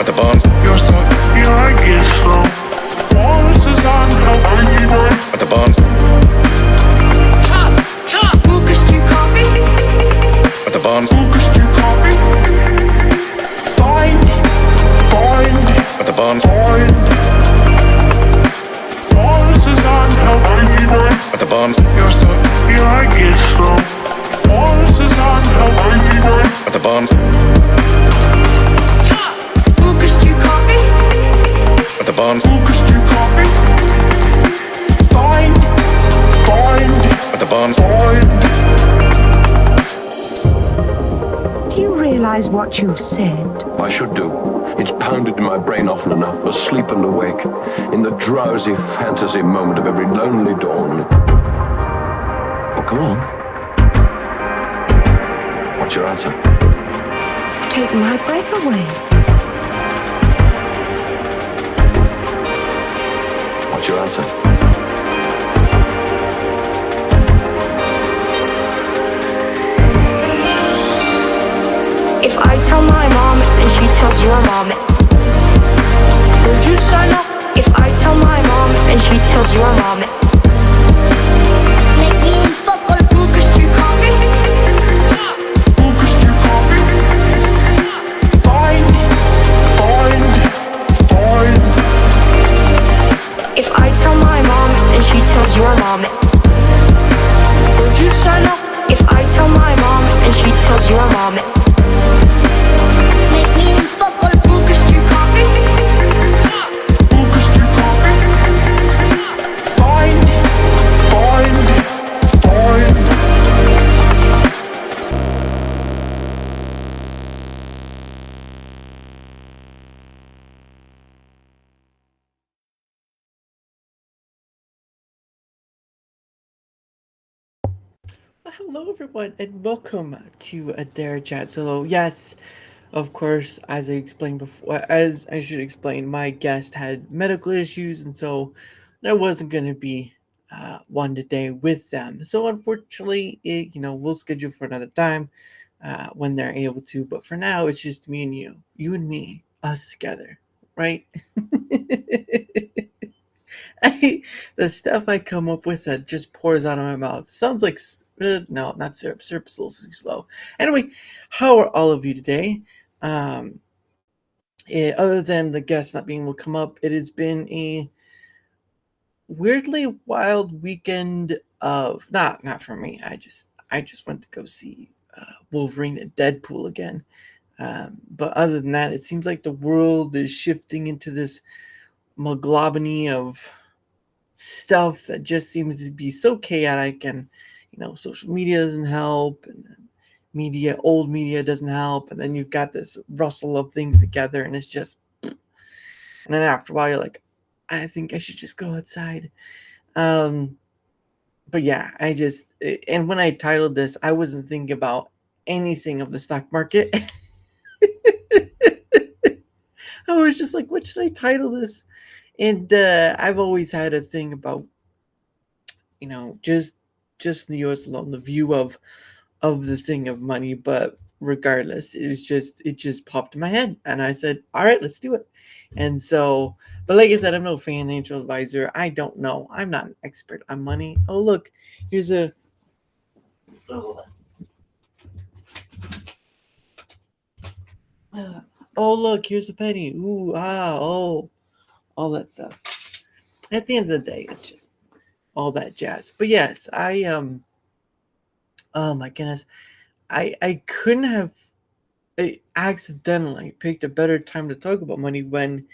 the bond. You're so, yeah, I guess so. Forces on anyway. At the bond. Chop. Lucas, do you copy? At the bond. Lucas, do you copy? Find. At the bond. Forces on anyway. At the bond. You're so, yeah, I guess so. Forces on anyway. At the bond. Lucas, do you copy? At the bond. Lucas, do you copy? Find. At the bond. Do you realize what you've said? I should do. It's pounded in my brain often enough, asleep and awake, in the drowsy fantasy moment of every lonely dawn. Oh, come on. What's your answer? You've taken my breath away. What's your answer? If I tell my mom and she tells your mom, would you sign up? If I tell my mom and she tells your mom, make me unbuckle. Lucas, do you copy? Lucas, do you copy? Find. If I tell my mom and she tells your mom, would you sign up? If I tell my mom and she tells your mom, make me unbuckle. Lucas, do you copy? Lucas, do you copy? Find. Hello, everyone, and welcome to a Darachat Solo. Yes, of course, as I explained before, as I should explain, my guest had medical issues, and so there wasn't going to be one today with them. So unfortunately, we'll schedule for another time when they're able to. But for now, it's just me and you and me, us together, right? The stuff I come up with that just pours out of my mouth sounds like no, not syrup. Syrup's a little too slow. Anyway, how are all of you today? Other than the guests not being able to come up, it has been a weirdly wild weekend of not for me. I just went to go see Wolverine and Deadpool again. But other than that, it seems like the world is shifting into this moglobiny of stuff that just seems to be so chaotic, and social media doesn't help, and old media doesn't help, and then you've got this rustle of things together, and it's just, and then after a while you're like, I think I should just go outside. But yeah, and when I titled this, I wasn't thinking about anything of the stock market. I was just like, what should I title this? And I've always had a thing about, just in the U.S. alone, the view of the thing of money. But regardless, it just popped in my head, and I said, all right, let's do it. And so, but like I said, I'm no financial advisor. I don't know. I'm not an expert on money. Oh, look, here's a. Oh, look, here's a penny. Ooh, oh, all that stuff. At the end of the day, it's just all that jazz. But yes, oh my goodness, I couldn't have accidentally picked a better time to talk about money when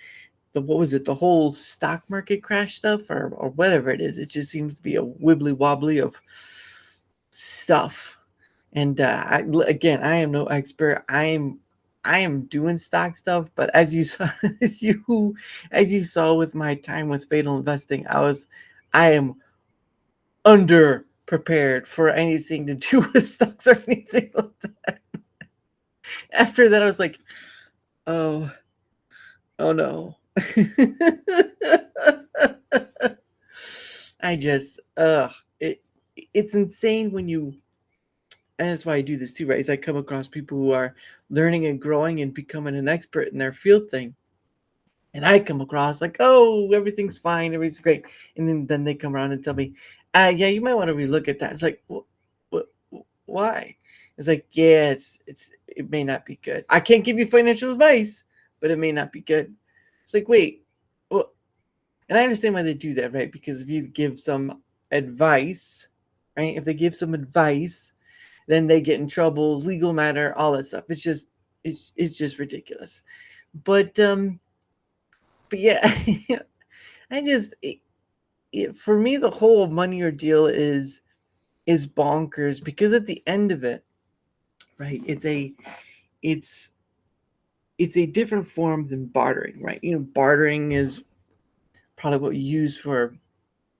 the whole stock market crash stuff, or whatever it is. It just seems to be a wibbly wobbly of stuff. And I am no expert. I am doing stock stuff, but as you saw, as you saw with my time with Fatal Investing, I am under prepared for anything to do with stocks or anything like that. After that, I was like, oh no. It's insane when you, and that's why I do this too, right? Is I come across people who are learning and growing and becoming an expert in their field thing. And I come across like, oh, everything's fine, everything's great. And then they come around and tell me, yeah, you might want to relook at that. It's like, what, why? It's like, yeah, it may not be good. I can't give you financial advice, but it may not be good. It's like, wait, well, and I understand why they do that, right? Because if you give some advice, right? If they give some advice, then they get in trouble, legal matter, all that stuff. It's just ridiculous. But yeah, I just for me the whole money ordeal is bonkers, because at the end of it, right, it's a different form than bartering, right? Bartering is probably what we use for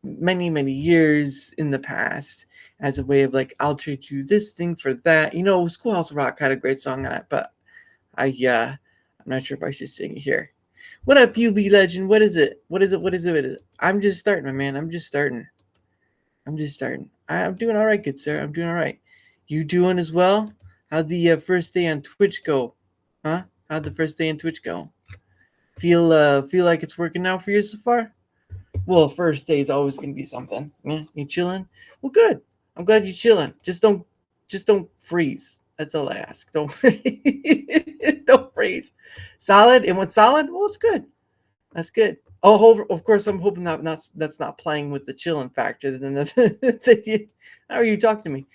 many years in the past as a way of like, I'll trade you this thing for that. Schoolhouse Rock had a great song on it, but I'm not sure if I should sing it here. What up, UB Legend? What is it? I'm just starting, my man. I'm just starting. I'm doing all right, good sir. I'm doing all right. You doing as well? How'd the first day on Twitch go? Huh? How'd the first day on Twitch go? Feel like it's working now for you so far? Well, first day is always gonna be something. Yeah, you chilling? Well, good. I'm glad you're chilling. Just don't freeze. That's all I ask. Don't don't freeze. Solid. It went solid. Well, it's good. That's good. Oh, of course, I'm hoping that's not playing with the chilling factor. Then how are you talking to me?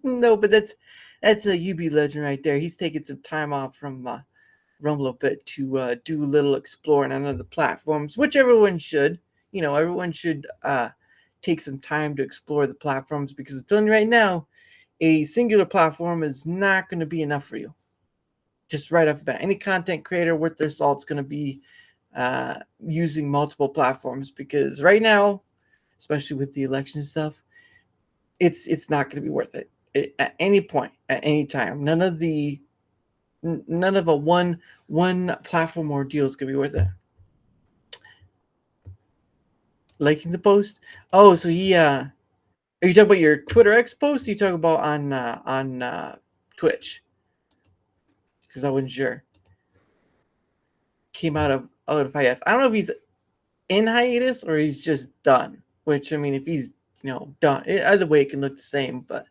No, but that's a UB legend right there. He's taking some time off from Rumble a bit to do a little exploring on other platforms, which everyone should. Everyone should take some time to explore the platforms, because I'm telling you right now, a singular platform is not going to be enough for you. Just right off the bat, any content creator worth their salt is going to be using multiple platforms, because right now, especially with the election stuff, it's not going to be worth it at any point, at any time. None of a one platform ordeal is going to be worth it. Liking the post? Oh, so he are you talking about your Twitter X post? Or you talking about on Twitch? Because I wasn't sure. Came out of hiatus. I don't know if he's in hiatus or he's just done. Which, I mean, if he's done, either way it can look the same. But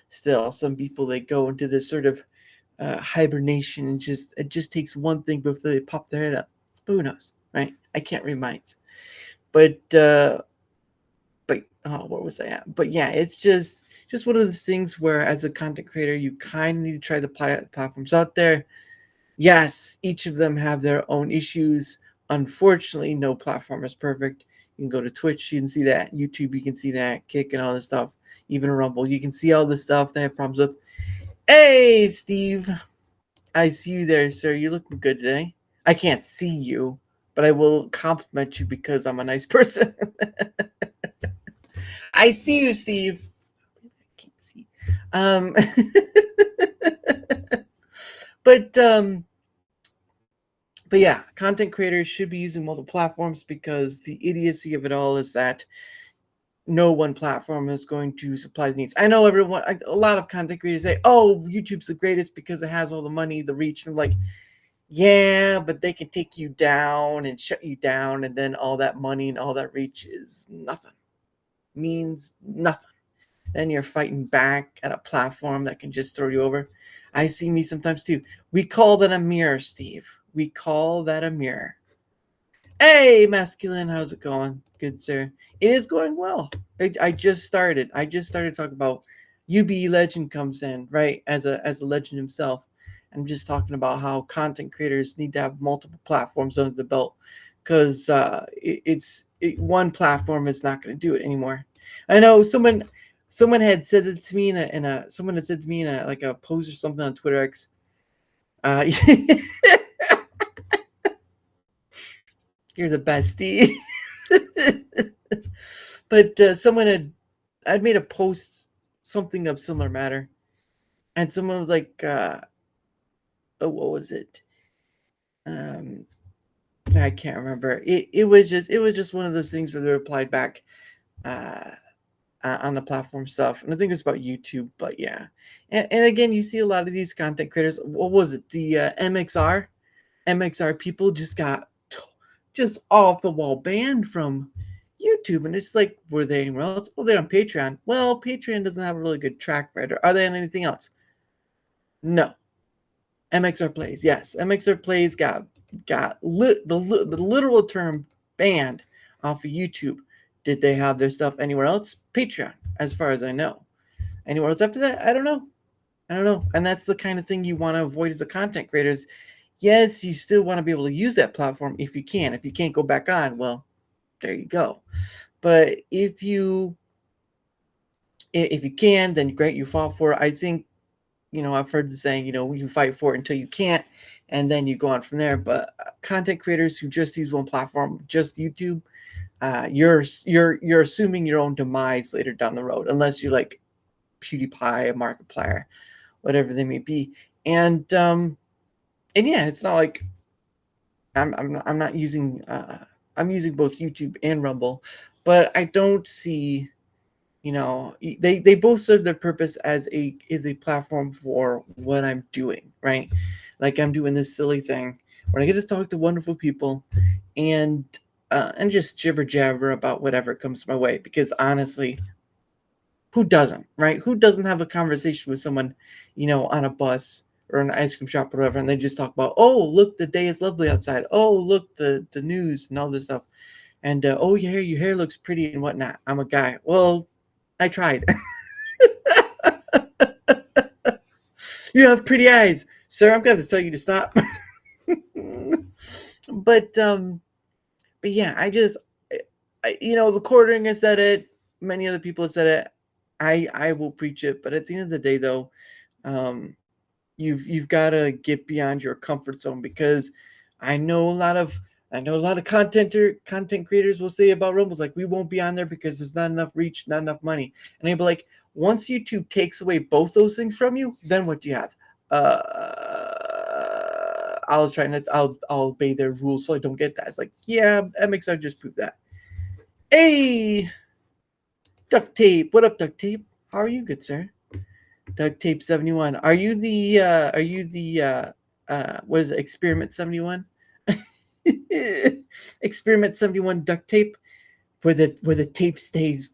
still, some people, they go into this sort of hibernation, and it just takes one thing before they pop their head up. But who knows, right? I can't read minds. But where was I at? But yeah, it's just one of those things where, as a content creator, you kind of need to try the platforms out there. Yes, each of them have their own issues. Unfortunately, no platform is perfect. You can go to Twitch, you can see that. YouTube, you can see that. Kick and all this stuff. Even Rumble, you can see all the stuff they have problems with. Hey, Steve. I see you there, sir. You're looking good today. I can't see you, but I will compliment you because I'm a nice person. I see you, Steve. I can't see. But yeah, content creators should be using multiple platforms, because the idiocy of it all is that no one platform is going to supply the needs. I know a lot of content creators say, oh, YouTube's the greatest because it has all the money, the reach. And I'm like, yeah, but they can take you down and shut you down, and then all that money and all that reach is nothing. Means nothing. Then you're fighting back at a platform that can just throw you over. I see me sometimes too. We call that a mirror, Steve. We call that a mirror. Hey, masculine, how's it going? Good, sir. It is going well. I just started. Talking about UB Legend comes in, right, as a legend himself. I'm just talking about how content creators need to have multiple platforms under the belt, because one platform is not going to do it anymore. I know someone had said it to me in a like a post or something on Twitter X. You're the bestie. But I'd made a post, something of similar matter, and someone was like, what was it? I can't remember. It was just one of those things where they replied back on the platform stuff, and I think it's about YouTube. But yeah, and again, you see a lot of these content creators. What was it? The MXR MXR people just got just off the wall banned from YouTube, and it's like, were they anywhere else? Oh, they're on Patreon. Well, Patreon doesn't have a really good track record. Are they on anything else? No. MXR Plays, yes. MXR Plays got the literal term banned off of YouTube. Did they have their stuff anywhere else? Patreon, as far as I know. Anywhere else after that? I don't know. And that's the kind of thing you want to avoid as a content creator. Yes, you still want to be able to use that platform if you can. If you can't go back on, well, there you go. But if you can, then great, you fought for it. I think, I've heard the saying, you fight for it until you can't, and then you go on from there. But content creators who just use one platform, just YouTube, you're assuming your own demise later down the road, unless you're like PewDiePie, a Markiplier, whatever they may be. And yeah, it's not like I'm not using I'm using both YouTube and Rumble, but I don't see, they both serve their purpose as a platform for what I'm doing, right? Like, I'm doing this silly thing where I get to talk to wonderful people and just jibber jabber about whatever comes my way, because honestly, who doesn't, right? Who doesn't have a conversation with someone, on a bus or an ice cream shop or whatever, and they just talk about, oh, look, the day is lovely outside. Oh, look, the news and all this stuff. And, oh, your hair looks pretty and whatnot. I'm a guy. Well, I tried. You have pretty eyes. Sir, I'm going to tell you to stop. But yeah, the quartering has said it. Many other people have said it. I will preach it. But at the end of the day, though, you've got to get beyond your comfort zone, because I know a lot of content creators will say about Rumbles, like, we won't be on there because there's not enough reach, not enough money. And they'll be like, once YouTube takes away both those things from you, then what do you have? I'll obey their rules so I don't get that. It's like, yeah, MXR just proved that. Hey, Duct Tape. What up, Duct Tape? How are you, good sir? Duct Tape 71. Are you the what is it, Experiment 71? Experiment 71 Duct Tape, where the tape stays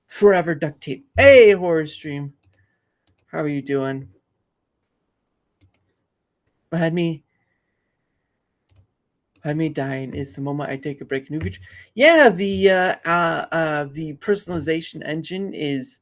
forever Duct Tape. Hey, Horror Stream, how are you doing? What had me dying is the moment I take a break. New feature. Yeah, the personalization engine is,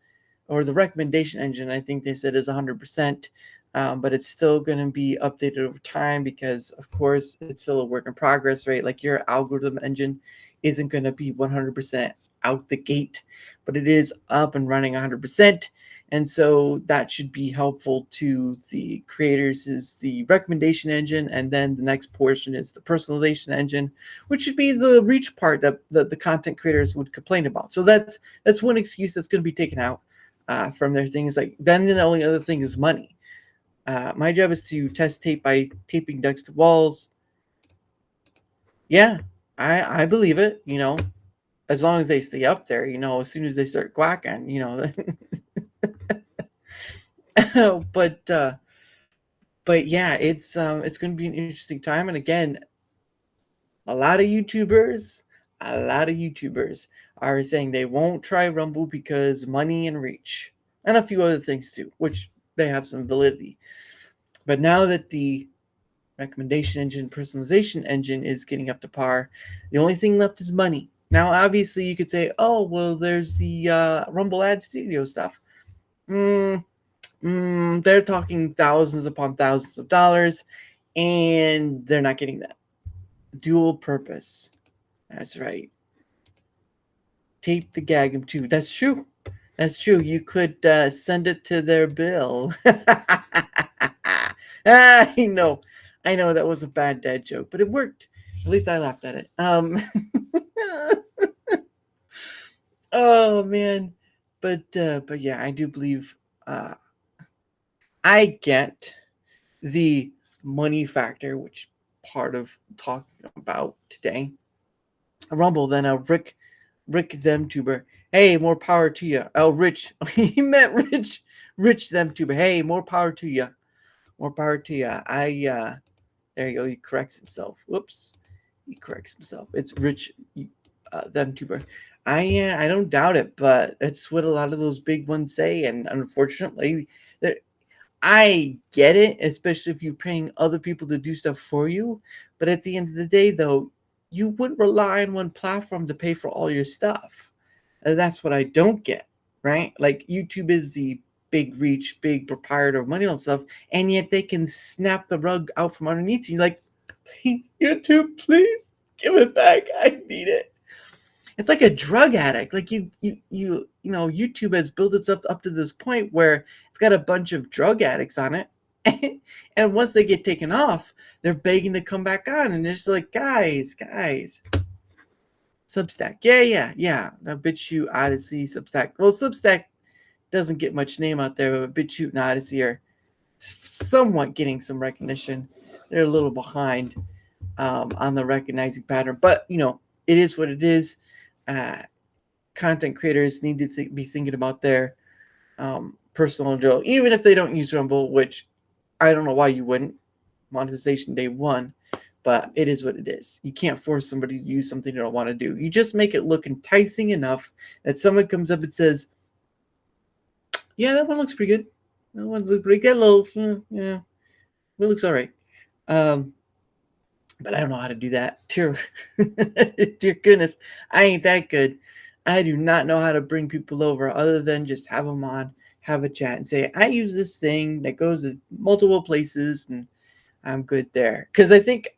or the recommendation engine, I think they said, is 100%. But it's still going to be updated over time, because, of course, it's still a work in progress, right? Like, your algorithm engine isn't going to be 100% out the gate, but it is up and running 100%. And so that should be helpful to the creators, is the recommendation engine. And then the next portion is the personalization engine, which should be the reach part that the content creators would complain about. So that's one excuse that's going to be taken out from their things. Like, then the only other thing is money. My job is to test tape by taping ducks to walls. Yeah, I believe it, as long as they stay up there, as soon as they start quacking, but yeah, it's going to be an interesting time. And again, a lot of YouTubers are saying they won't try Rumble because money and reach, and a few other things too, which they have some validity. But now that the recommendation engine, personalization engine is getting up to par, the only thing left is money. Now, obviously, you could say, oh, well, there's the Rumble Ad Studio stuff. They're talking thousands upon thousands of dollars, and they're not getting that. Dual purpose. That's right. Tape the Gagum too. That's true. You could send it to their bill. I know that was a bad dad joke, but it worked. At least I laughed at it. Oh man, but yeah, I do believe I get the money factor, which part of talking about today. Rumble, then Rick them tuber. Hey, more power to you. Oh, Rich. He meant Rich them tuber. Hey, more power to you. More power to you. There you go. He corrects himself. Whoops. He corrects himself. It's Rich, them two. I don't doubt it, but it's what a lot of those big ones say, and unfortunately, I get it, especially if you're paying other people to do stuff for you. But at the end of the day, though, you wouldn't rely on one platform to pay for all your stuff. And that's what I don't get, right? Like YouTube is the big reach, big proprietor of money and stuff, and yet they can snap the rug out from underneath you. You're like, please, YouTube, please give it back. I need it. It's like a drug addict. Like YouTube has built itself up to this point where it's got a bunch of drug addicts on it. And once they get taken off, they're begging to come back on. And they're just like, guys, Substack. Yeah. Now, BitChute, Odyssey, Substack. Well, Substack doesn't get much name out there, but BitChute and Odyssey are somewhat getting some recognition. They're a little behind on the recognizing pattern. But, it is what it is. Content creators need to be thinking about their personal drill, even if they don't use Rumble, which I don't know why you wouldn't. Monetization day one, but it is what it is. You can't force somebody to use something they don't want to do. You just make it look enticing enough that someone comes up and says, yeah, that one looks pretty good. That one looks pretty good. Yeah, it looks all right. But I don't know how to do that. Dear goodness, I ain't that good. I do not know how to bring people over other than just have them on, have a chat, and say, I use this thing that goes to multiple places, and I'm good there. Because I think,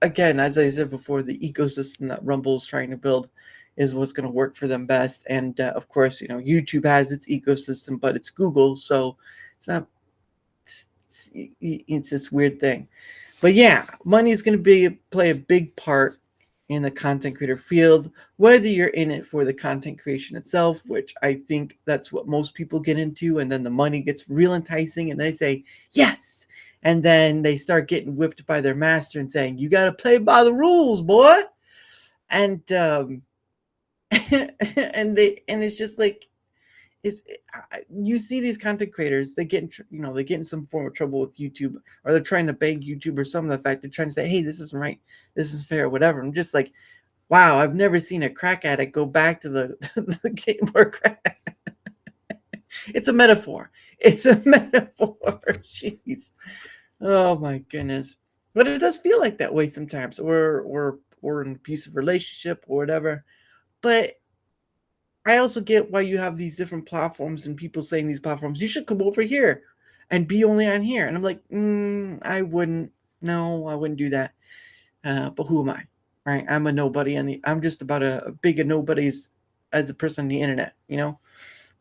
again, as I said before, the ecosystem that Rumble's trying to build is what's going to work for them best. And, of course, YouTube has its ecosystem, but it's Google, so it's not. It's this weird thing. But yeah, money is going to play a big part in the content creator field, whether you're in it for the content creation itself, which I think that's what most people get into, and then the money gets real enticing and they say, yes, and then they start getting whipped by their master and saying, you got to play by the rules, boy. And and it's just like, you see these content creators, they get in some form of trouble with YouTube, or they're trying to beg YouTube or some of the fact they're trying to say, hey, this isn't right, this is fair, whatever. I'm just like, wow, I've never seen a crack addict go back to the game where crack. It's a metaphor. Jeez. Oh my goodness. But it does feel like that way sometimes, or an abusive relationship or whatever. But I also get why you have these different platforms and people saying these platforms, you should come over here and be only on here. And I'm like, I wouldn't do that. But who am I? Right? I'm a nobody, I'm just about a big of nobodies as a person on the internet,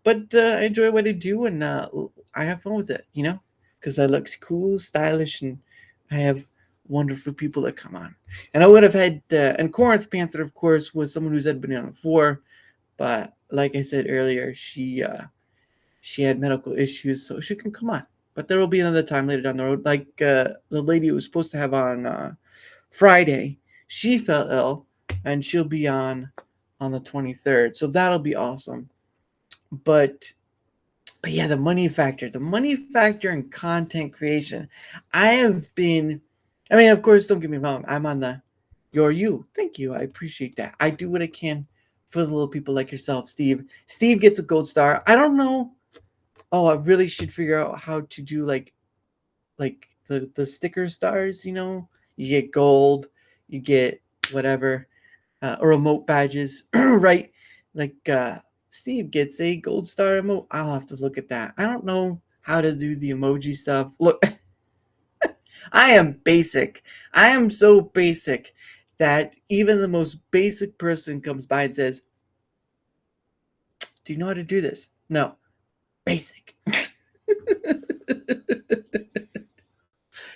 But I enjoy what I do, and I have fun with it, because I look cool, stylish, and I have wonderful people that come on. And I would have had, and Corinth Panther, of course, was someone who's had been on before. But like I said earlier, she had medical issues, so she can come on. But there will be another time later down the road. Like the lady who was supposed to have on Friday, she fell ill, and she'll be on the 23rd. So that'll be awesome. But yeah, the money factor in content creation. Of course, don't get me wrong. I'm on the you're you. Thank you. I appreciate that. I do what I can for the little people like yourself, Steve. Steve gets a gold star. I don't know. Oh, I really should figure out how to do like the sticker stars, You get gold, you get whatever, or emote badges, right? Like Steve gets a gold star emote. I'll have to look at that. I don't know how to do the emoji stuff. Look, I am basic. I am so basic that even the most basic person comes by and says, do you know how to do this? No. Basic.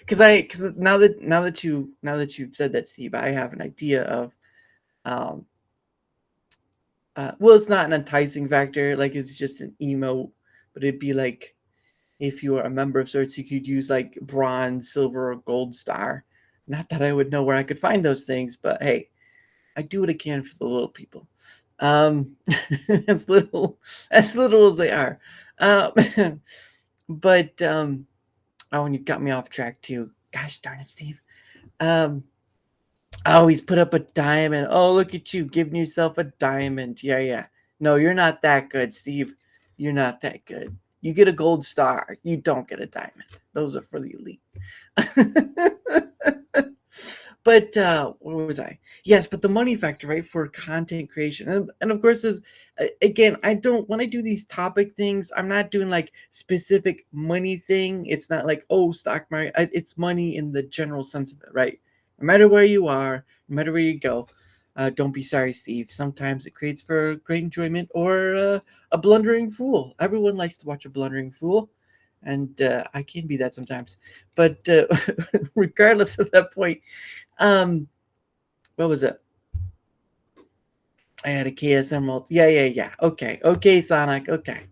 Because now that you've said that, Steve, I have an idea of well, it's not an enticing factor, like it's just an emote, but it'd be like if you were a member of sorts, you could use like bronze, silver, or gold star. Not that I would know where I could find those things, but hey, I do what I can for the little people. As little as they are. But and you got me off track too. Gosh darn it, Steve. I always put up a diamond. Oh, look at you giving yourself a diamond. Yeah. No, you're not that good, Steve. You're not that good. You get a gold star. You don't get a diamond. Those are for the elite. But where was I? Yes, but the money factor, right, for content creation, and of course, is again, I don't when I do these topic things, I'm not doing like specific money thing. It's not like stock market. It's money in the general sense of it, right? No matter where you are, no matter where you go, don't be sorry, Steve. Sometimes it creates for great enjoyment or a blundering fool. Everyone likes to watch a blundering fool. And I can be that sometimes, but regardless of that point, what was it? I had a KS Emerald. Yeah. Okay, Sonic. Okay.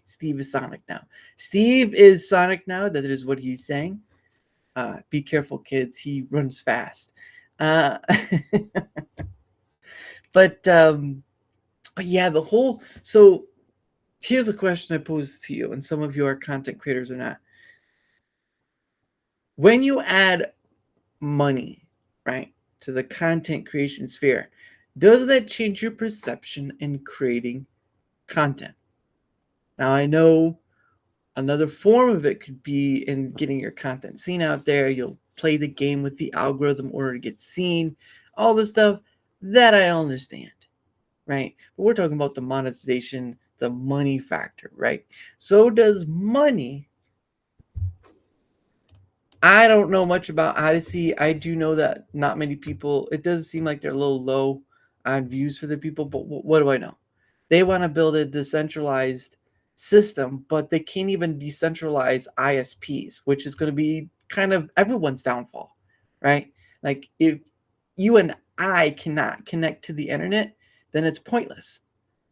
Steve is Sonic now. Steve is Sonic now. That is what he's saying. Be careful, kids. He runs fast. But yeah, the whole. So here's a question I pose to you, and some of you are content creators or not. When you add money, right, to the content creation sphere, does that change your perception in creating content? Now, I know another form of it could be in getting your content seen out there. You'll play the game with the algorithm in order to get seen, all this stuff that I understand, right? But we're talking about the monetization, the money factor, right? So does money. I don't know much about Odyssey. I do know that not many people, it does seem like they're a little low on views for the people, but what do I know? They want to build a decentralized system, but they can't even decentralize ISPs, which is going to be kind of everyone's downfall, right? Like if you and I cannot connect to the internet, then it's pointless.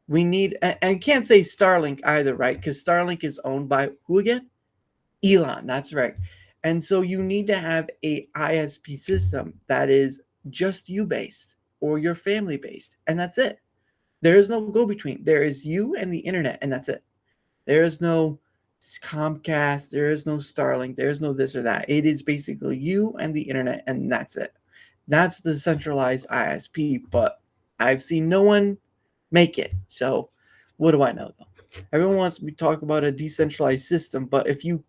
We need, and you can't say Starlink either, right? Because Starlink is owned by who again? Elon, that's right. And so you need to have a ISP system that is just you based or your family based, and that's it. There is no go between. There is you and the internet, and that's it. There is no Comcast, there is no Starlink, there is no this or that. It is basically you and the internet, and that's it. That's the centralized ISP, but I've seen no one make it. So what do I know though? Everyone wants to talk about a decentralized system, but if you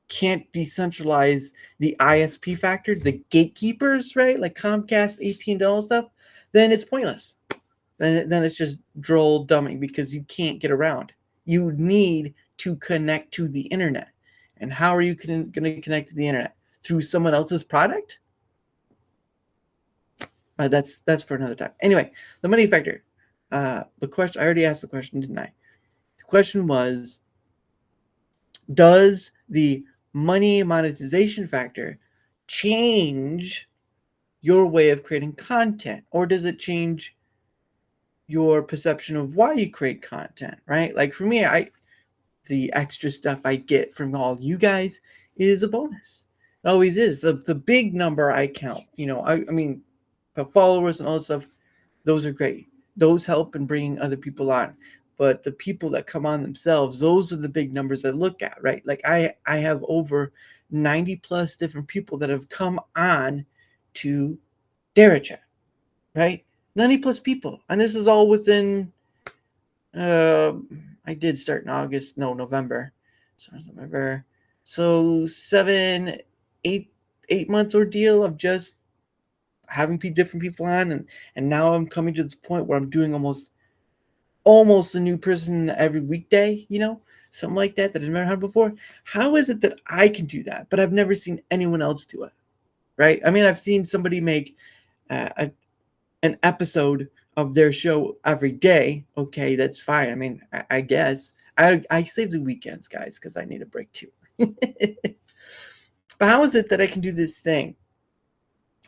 can't decentralize the ISP factor, the gatekeepers, right? Like Comcast, AT&T stuff, then it's pointless. Then it's just droll dumbing because you can't get around. You need to connect to the internet. And how are you going to connect to the internet? Through someone else's product? That's for another time. Anyway, the money factor. The question, I already asked the question, didn't I? The question was, does the money monetization factor change your way of creating content, or does it change your perception of why you create content, right? Like for me, the extra stuff I get from all you guys is a bonus. It always is. The big number I count, I mean, the followers and all that stuff, those are great. Those help in bringing other people on. But the people that come on themselves, those are the big numbers I look at, right? Like I have over 90 plus different people that have come on to Darachat, right? 90 plus people. And this is all within, I did start in November. So November. So 8 month ordeal of just having different people on. And now I'm coming to this point where I'm doing almost a new person every weekday, something like that I've never had before. How is it that I can do that, but I've never seen anyone else do it, right? I mean, I've seen somebody make an episode of their show every day. Okay, that's fine. I mean, I guess I save the weekends, guys, because I need a break too. But how is it that I can do this thing?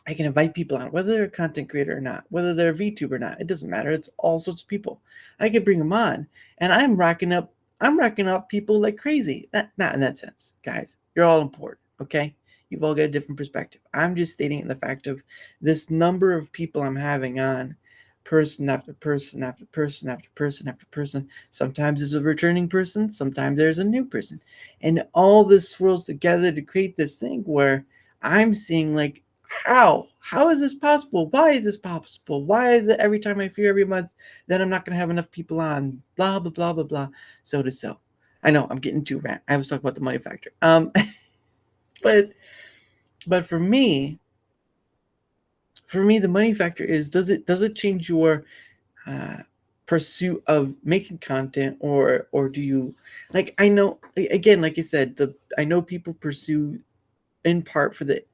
I can invite people on, whether they're a content creator or not, whether they're a VTuber or not. It doesn't matter. It's all sorts of people. I can bring them on, and I'm racking up people like crazy. Not in that sense, guys. You're all important, okay? You've all got a different perspective. I'm just stating the fact of this number of people I'm having on, person after person after person after person after person. Sometimes there's a returning person. Sometimes there's a new person. And all this swirls together to create this thing where I'm seeing like How is this possible? Why is this possible? Why is it every time I fear every month that I'm not going to have enough people on? Blah, blah, blah, blah, blah. So to so. I know I'm getting too rant. I was talking about the money factor. But for me, the money factor is, does it change your pursuit of making content, or do you, like, I know, again, like I said, I know people pursue in part for the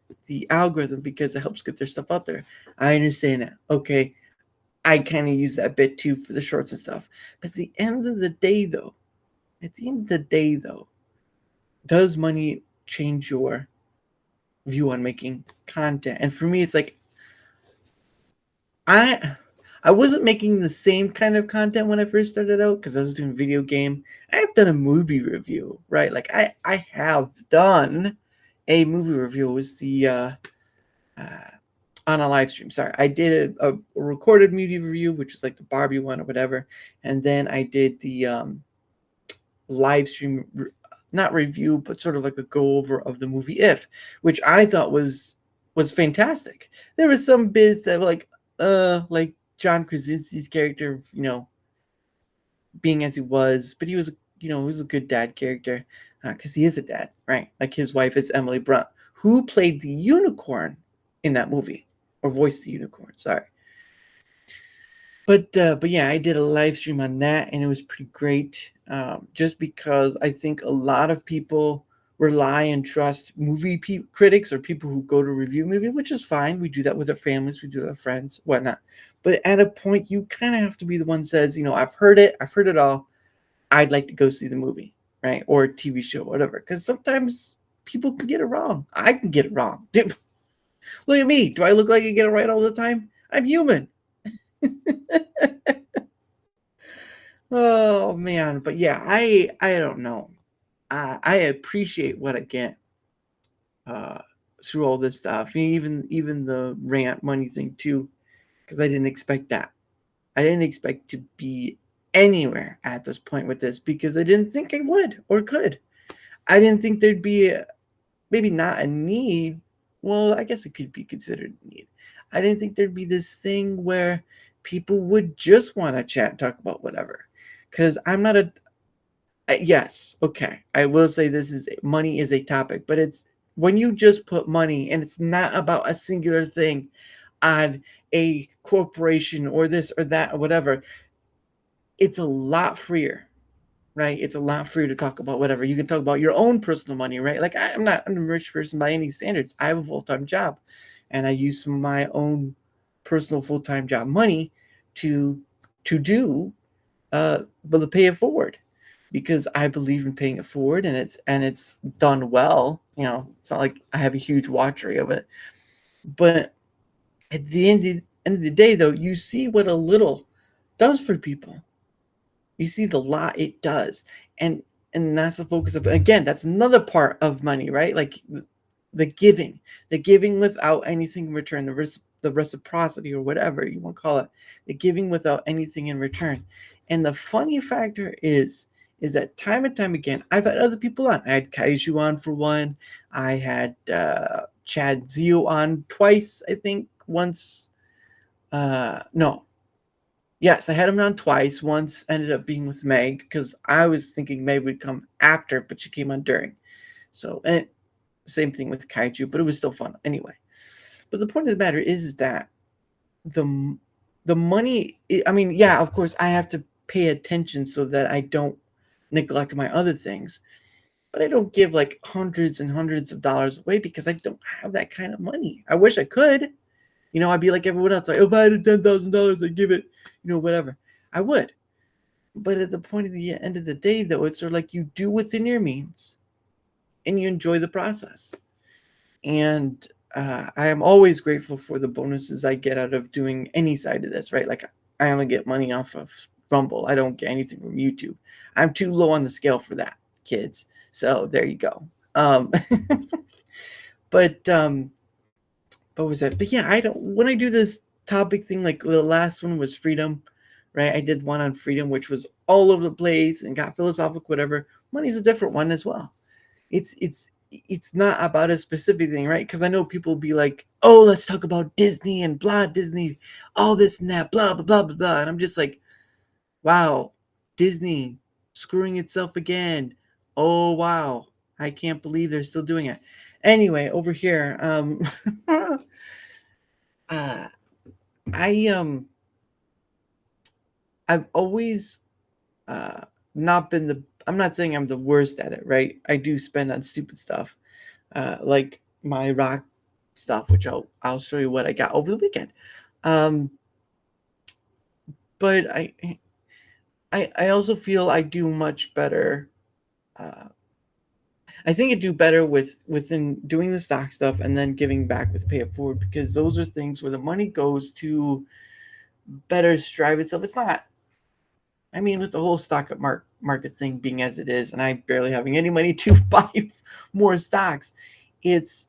algorithm because it helps get their stuff out there. I understand that. Okay, I kind of use that bit too for the shorts and stuff. But at the end of the day, though, does money change your view on making content? And for me, it's like, I wasn't making the same kind of content when I first started out because I was doing video game. I've done a movie review, right? Like I have done a movie review. It was the on a live stream. Sorry, I did a recorded movie review, which was like the Barbie one or whatever, and then I did the live stream, not review, but sort of like a go over of the movie If, which I thought was fantastic. There was some bits that were like John Krasinski's character, being as he was, but he was, he was a good dad character because he is a dad, right? Like his wife is Emily Blunt, who played the unicorn in that movie, or voiced the unicorn. Sorry. But yeah, I did a live stream on that, and it was pretty great. Just because I think a lot of people rely and trust movie critics or people who go to review movies, which is fine. We do that with our families, we do that with friends, whatnot. But at a point, you kind of have to be the one who says, I've heard it all. I'd like to go see the movie, right? Or a TV show, whatever. Because sometimes people can get it wrong. I can get it wrong. Look at me. Do I look like I get it right all the time? I'm human. Oh man, but yeah, I don't know. I appreciate what I get through all this stuff, even the rant money thing too, because I didn't expect that. I didn't expect to be anywhere at this point with this because I didn't think I would or could. I didn't think there'd be maybe not a need. Well, I guess it could be considered a need. I didn't think there'd be this thing where people would just want to chat and talk about whatever. Because I'm not yes, okay. I will say money is a topic, but it's when you just put money and it's not about a singular thing on a corporation or this or that or whatever, it's a lot freer, right? It's a lot freer to talk about whatever. You can talk about your own personal money, right? Like I'm a rich person by any standards. I have a full-time job and I use some of my own personal full-time job money to do but to pay it forward because I believe in paying it forward and it's done well. It's not like I have a huge watch rate of it, but at the end of the day, though, you see what a little does for people. You see the lot it does, and that's the focus of. Again, that's another part of money, right? Like the giving without anything in return, the reciprocity or whatever you want to call it, the giving without anything in return. And the funny factor is that time and time again, I've had other people on. I had Kaiju on for one. I had Chad Zio on twice, I think. Once, no. Yes, I had him on twice. Once ended up being with Meg because I was thinking Meg would come after, but she came on during. So, and same thing with Kaiju, but it was still fun anyway. But the point of the matter is that the money, I mean, yeah, of course, I have to pay attention so that I don't neglect my other things. But I don't give like hundreds and hundreds of dollars away because I don't have that kind of money. I wish I could. I'd be like everyone else. Like, if I had $10,000, I'd give it, whatever. I would. But at the point of the end of the day, though, it's sort of like you do within your means and you enjoy the process. And I am always grateful for the bonuses I get out of doing any side of this, right? Like I only get money off of Rumble. I don't get anything from YouTube. I'm too low on the scale for that, kids. So there you go. But what was that? But yeah, when I do this topic thing, like the last one was freedom, right? I did one on freedom, which was all over the place and got philosophical, whatever. Money's a different one as well. It's it's not about a specific thing, right? Because I know people be like, oh, let's talk about Disney and blah, Disney, all this and that, blah, blah, blah, blah, blah. And I'm just like, wow, Disney screwing itself again. Oh, wow. I can't believe they're still doing it. Anyway, over here, uh, I I've always not been the. I'm not saying I'm the worst at it, right? I do spend on stupid stuff, like my rock stuff, which I'll show you what I got over the weekend. Um, but I also feel I do much better. Uh, I think I do better within doing the stock stuff and then giving back with pay it forward, because those are things where the money goes to better strive itself. It's not. I mean, with the whole stock market thing being as it is, and I barely having any money to buy more stocks, it's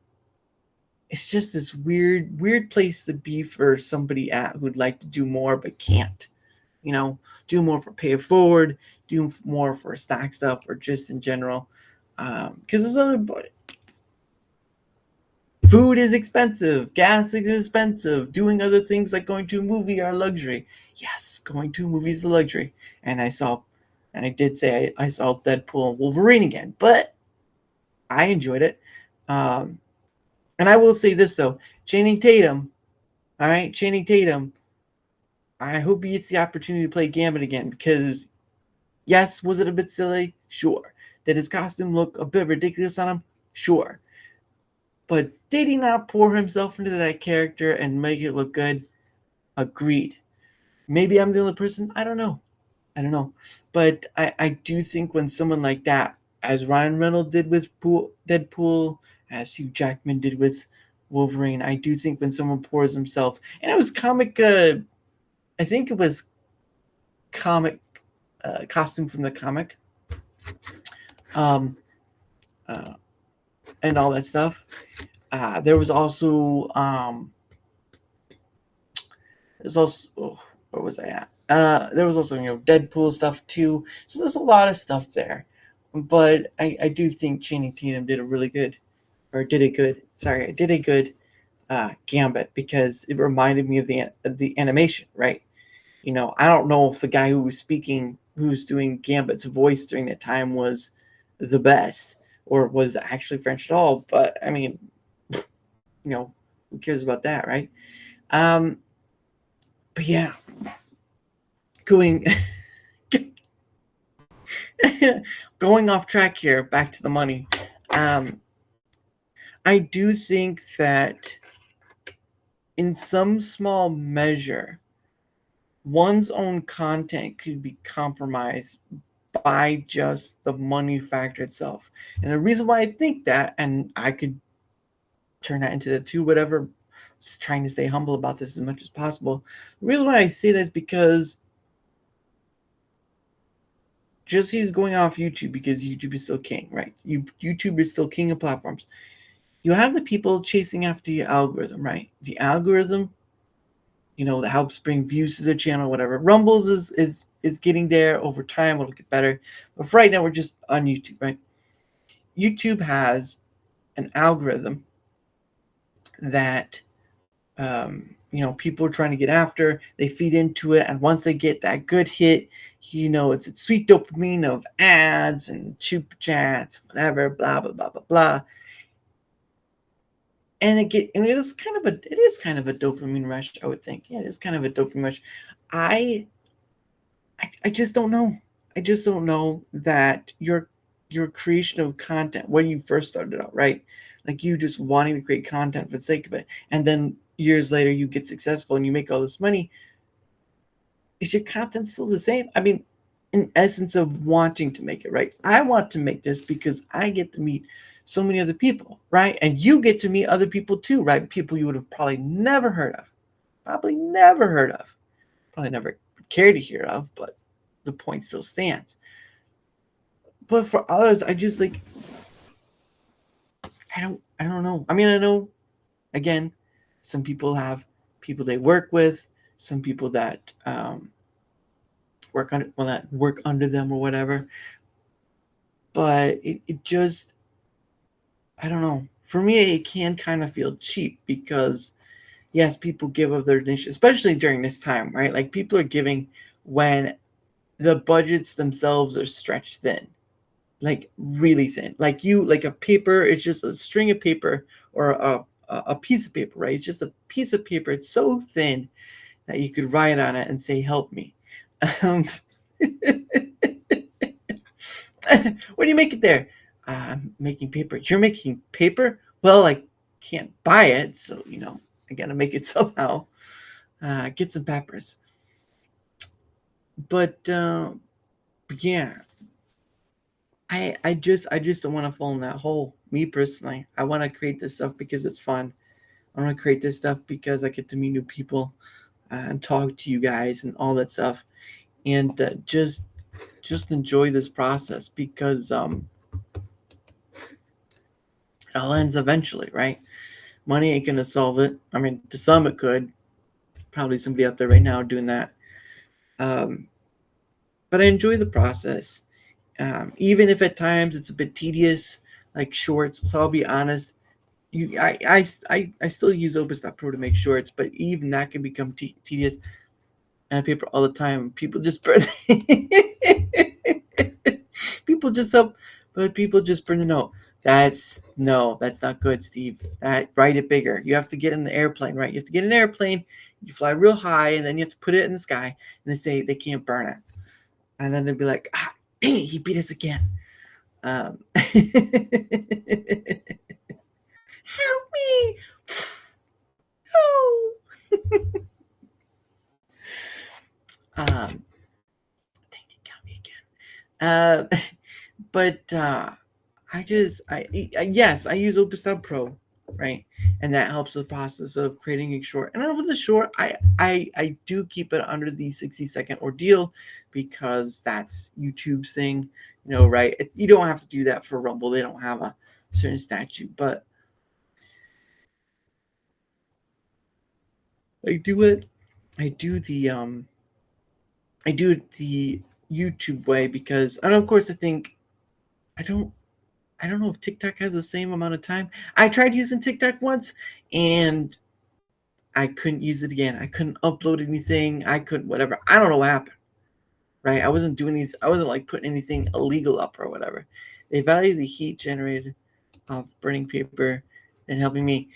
just this weird place to be for somebody at who'd like to do more but can't. Do more for pay it forward, do more for stock stuff, or just in general. Because there's other food is expensive, gas is expensive, doing other things like going to a movie are luxury. Yes, going to a movie is a luxury. And I did say I saw Deadpool and Wolverine again, but I enjoyed it. And I will say this though, Channing Tatum, all right, Channing Tatum, I hope he gets the opportunity to play Gambit again, because yes, was it a bit silly? Sure. Did his costume look a bit ridiculous on him? Sure. But did he not pour himself into that character and make it look good? Agreed. Maybe I'm the only person. I don't know. But I do think when someone like that, as Ryan Reynolds did with Deadpool, as Hugh Jackman did with Wolverine, I do think when someone pours themselves, and it was comic, I think it was comic costume from the comic, um, and all that stuff. There was also where was I at? There was also Deadpool stuff too. So there's a lot of stuff there, but I do think Channing Tatum did a really good, or did a good. Sorry, I did a good Gambit, because it reminded me of the animation, right? I don't know if the guy who was doing Gambit's voice during that time was the best or was actually French at all, but I mean, who cares about that, right? But yeah, going going off track here, back to the money. I do think that in some small measure, one's own content could be compromised by just the money factor itself. And the reason why I think that, and I could turn that into the two, whatever, just trying to stay humble about this as much as possible. The reason why I say that is because just he's going off YouTube, because YouTube is still king, right? YouTube is still king of platforms. You have the people chasing after your algorithm, right? The algorithm, that helps bring views to their channel, whatever. Rumbles is getting there over time. It'll get better. But for right now, we're just on YouTube, right? YouTube has an algorithm that people are trying to get after. They feed into it, and once they get that good hit, it's a sweet dopamine of ads and super chats, whatever, blah blah blah blah blah. And it is kind of a dopamine rush, I would think. Yeah, it is kind of a dopamine rush. I just don't know. I just don't know that your creation of content, when you first started out, right? Like you just wanting to create content for the sake of it, and then years later you get successful and you make all this money. Is your content still the same? I mean, in essence of wanting to make it, right? I want to make this because I get to meet so many other people, right? And you get to meet other people too, right? People you would have probably never heard of, probably never cared to hear of, but the point still stands. But for others, I just I don't know. I mean, I know, again, some people have people they work with, some people that work under them or whatever. But it just, I don't know. For me, it can kind of feel cheap because yes, people give of their niche, especially during this time, right? Like people are giving when the budgets themselves are stretched thin, like really thin. Like a paper, it's just a string of paper or a piece of paper, right? It's just a piece of paper. It's so thin that you could write on it and say, "Help me." Um, what do you make it there? I'm making paper. You're making paper? Well, I can't buy it, so I gotta make it somehow. Get some papyrus. But yeah, I just don't want to fall in that hole. Me personally, I want to create this stuff because it's fun. I want to create this stuff because I get to meet new people and talk to you guys and all that stuff, and just enjoy this process because it all ends eventually, right? Money ain't gonna solve it. I mean, to some it could. Probably somebody out there right now doing that. Um, but I enjoy the process, even if at times it's a bit tedious, like shorts. So I'll be honest. I still use Opus.pro to make shorts, but even that can become tedious. And I paper all the time. People just burn. people just up, but people just burn the note. That's no, that's not good, Steve. Write it bigger. You have to get in an airplane, right? You have to get in an airplane. You fly real high, and then you have to put it in the sky. And they say they can't burn it, and then they'll be like, dang it, he beat us again. Help me! No. Dang it, got me again. But yes, I use Opus.pro, right? And that helps the process of creating a short. And over the short, I do keep it under the 60-second ordeal because that's YouTube's thing, right? You don't have to do that for Rumble. They don't have a certain statute, but I do it. I do the YouTube way because, and of course, I don't know if TikTok has the same amount of time. I tried using TikTok once and I couldn't use it again. I couldn't upload anything. I couldn't whatever. I don't know what happened. Right? I wasn't doing anything. I wasn't like putting anything illegal up or whatever. They value the heat generated of burning paper and helping me.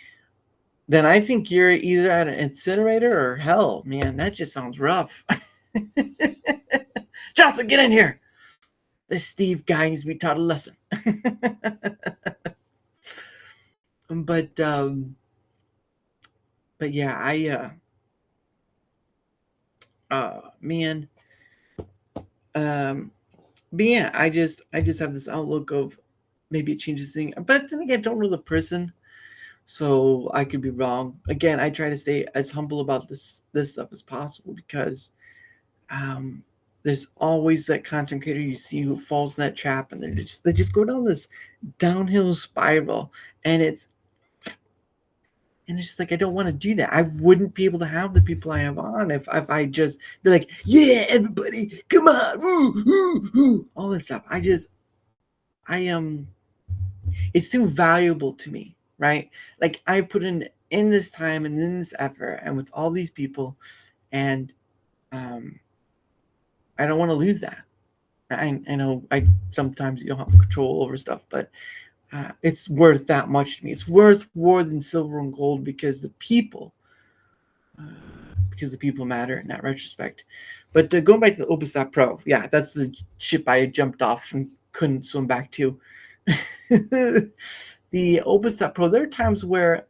Then I think you're either at an incinerator or hell, man. That just sounds rough. Johnson, get in here. This Steve guy needs to be taught a lesson. But yeah, man. But yeah, I just have this outlook of maybe it changes things. But then again, I don't know the person, so I could be wrong. Again, I try to stay as humble about this stuff as possible because there's always that content creator you see who falls in that trap and they just go down this downhill spiral, and it's just like I don't want to do that. I wouldn't be able to have the people I have on if I just they're like, yeah, everybody, come on, woo, woo, woo, all this stuff. It's too valuable to me, right? Like I put in this time and in this effort and with all these people, and I don't want to lose that. I know I sometimes you don't have control over stuff, but it's worth that much to me. It's worth more than silver and gold because the people matter in that retrospect. But going back to the Opus.pro, yeah, that's the ship I jumped off and couldn't swim back to. The Opus.pro, there are times where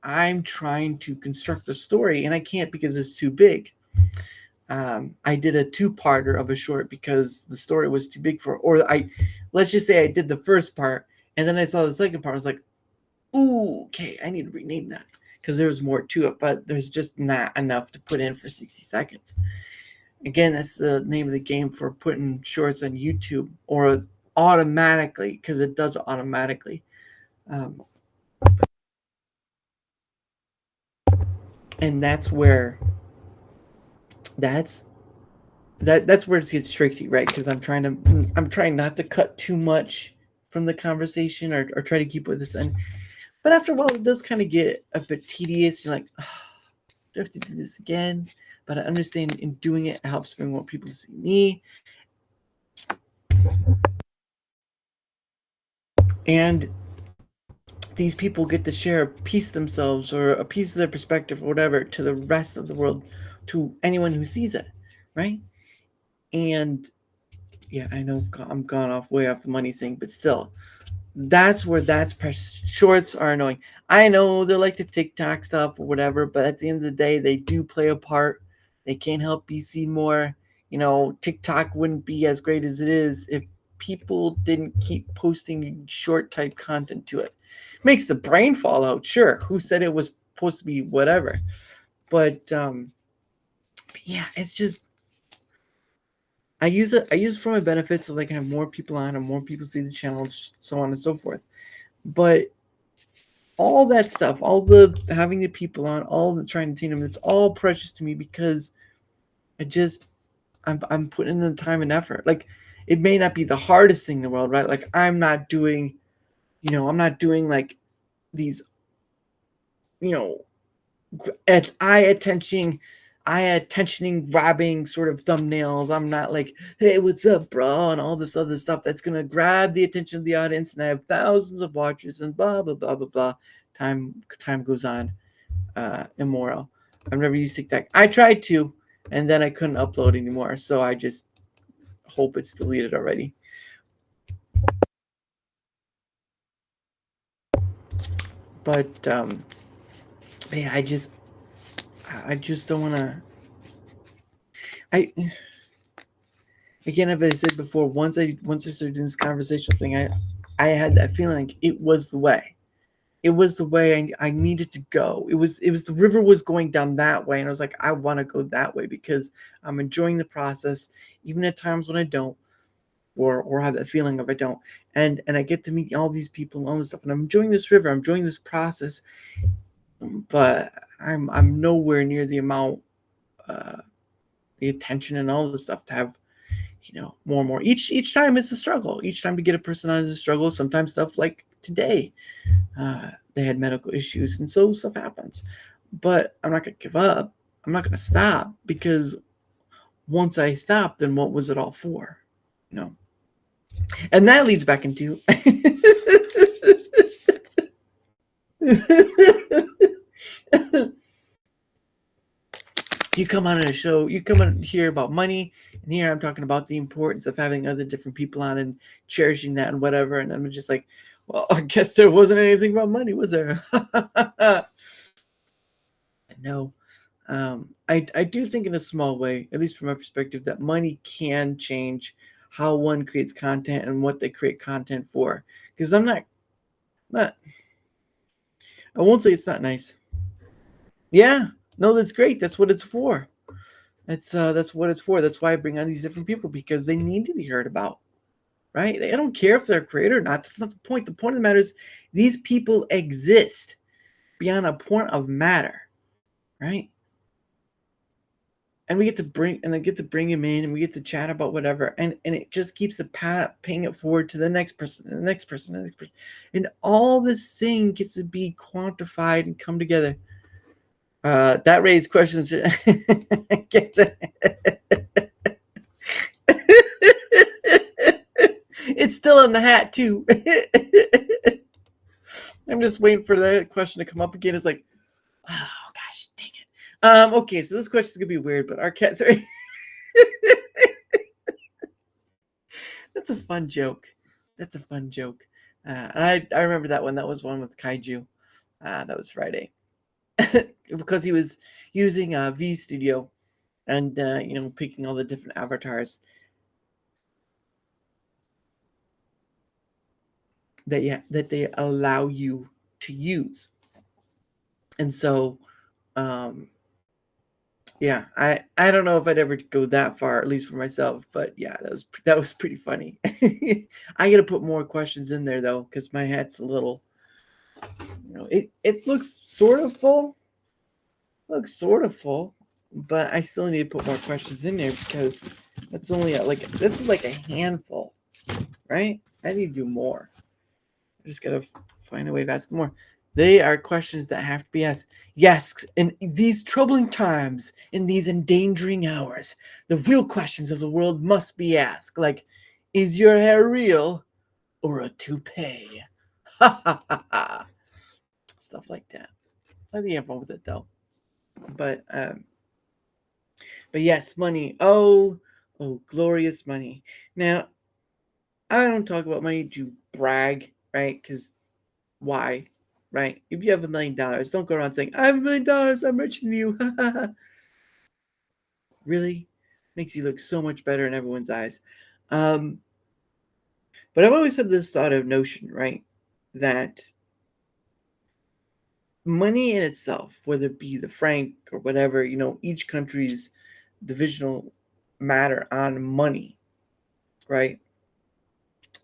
I'm trying to construct a story and I can't because it's too big. I did a two-parter of a short because the story was too big let's just say I did the first part and then I saw the second part. I was like, ooh, okay, I need to rename that because there was more to it, but there's just not enough to put in for 60 seconds. Again, that's the name of the game for putting shorts on YouTube or automatically, because it does it automatically. And that's where that's where it gets tricky, right? Because I'm trying not to cut too much from the conversation or try to keep with this end. But after a while, it does kind of get a bit tedious. You're like, oh, do I have to do this again? But I understand in doing it helps bring more people to see me. And these people get to share a piece of themselves or a piece of their perspective or whatever to the rest of the world, to anyone who sees it, right? And yeah, I know I'm gone off way off the money thing, but still, that's where that's precious. Shorts are annoying. I know they're like the TikTok stuff or whatever, but at the end of the day, they do play a part. They can't help be seen more. You know, TikTok wouldn't be as great as it is if people didn't keep posting short type content to it. Makes the brain fall out, sure. Who said it was supposed to be whatever? But yeah, it's just I use it for my benefit so they can have more people on and more people see the channel, so on and so forth. But all that stuff, all the having the people on, all the trying to team them, it's all precious to me because I'm putting in the time and effort. Like, it may not be the hardest thing in the world, right? Like, I'm not doing like these, eye-attentioning grabbing sort of thumbnails. I'm not like, hey, what's up, bro, and all this other stuff that's gonna grab the attention of the audience and I have thousands of watchers and blah blah blah blah blah. Time goes on. Immoral. I've never used TikTok. I tried to, and then I couldn't upload anymore, so I just hope it's deleted already. But yeah, I just don't want to. Again, as I said before, once I started doing this conversational thing, I had that feeling like it was the way. It was the way I needed to go. It was the river was going down that way, and I was like, I want to go that way because I'm enjoying the process, even at times when I don't, or have that feeling of I don't. And I get to meet all these people and all this stuff, and I'm enjoying this river. I'm enjoying this process, but I'm nowhere near the amount, the attention and all this stuff to have, more and more. Each time it's a struggle. Each time to get a person on is a struggle. Sometimes stuff like today, they had medical issues, and so stuff happens. But I'm not gonna give up. I'm not gonna stop, because once I stop, then what was it all for? And that leads back into you come on a show, you come on here about money, and here I'm talking about the importance of having other different people on and cherishing that and whatever. And I'm just like, well, I guess there wasn't anything about money, was there? No. I do think in a small way, at least from my perspective, that money can change how one creates content and what they create content for. Because I'm not, I won't say it's not nice. Yeah, no, that's great. That's what it's for. That's what it's for. That's why I bring on these different people, because they need to be heard about, right? I don't care if they're a creator or not. That's not the point. The point of the matter is these people exist beyond a point of matter, right? And we get to bring him in, and we get to chat about whatever, and it just keeps the paying it forward to the next person, and the next person, and the next person, and all this thing gets to be quantified and come together. That raised questions. It's still in the hat too. I'm just waiting for that question to come up again. It's like, oh gosh, dang it. Okay, so this question is gonna be weird, but our cats are. That's a fun joke. And I remember that one. That was one with Kaiju. That was Friday. Because he was using V Studio and picking all the different avatars that they allow you to use. And so yeah, I don't know if I'd ever go that far, at least for myself, but yeah, that was pretty funny. I got to put more questions in there though, because my hat's a little, it looks sort of full. But I still need to put more questions in there, because that's only this is like a handful, right? I need to do more. I just gotta find a way of asking more. They are questions that have to be asked. Yes, in these troubling times, in these endangering hours, the real questions of the world must be asked. Like, is your hair real or a toupee? Ha ha ha ha. Stuff like that. I think I have fun with it though. But yes, money. Oh, glorious money. Now, I don't talk about money to brag, right? Because why? Right? If you have $1 million, don't go around saying, I have $1 million, I'm richer than you. Really? Makes you look so much better in everyone's eyes. But I've always had this sort of notion, right? That money in itself, whether it be the franc or whatever, each country's divisional matter on money, right?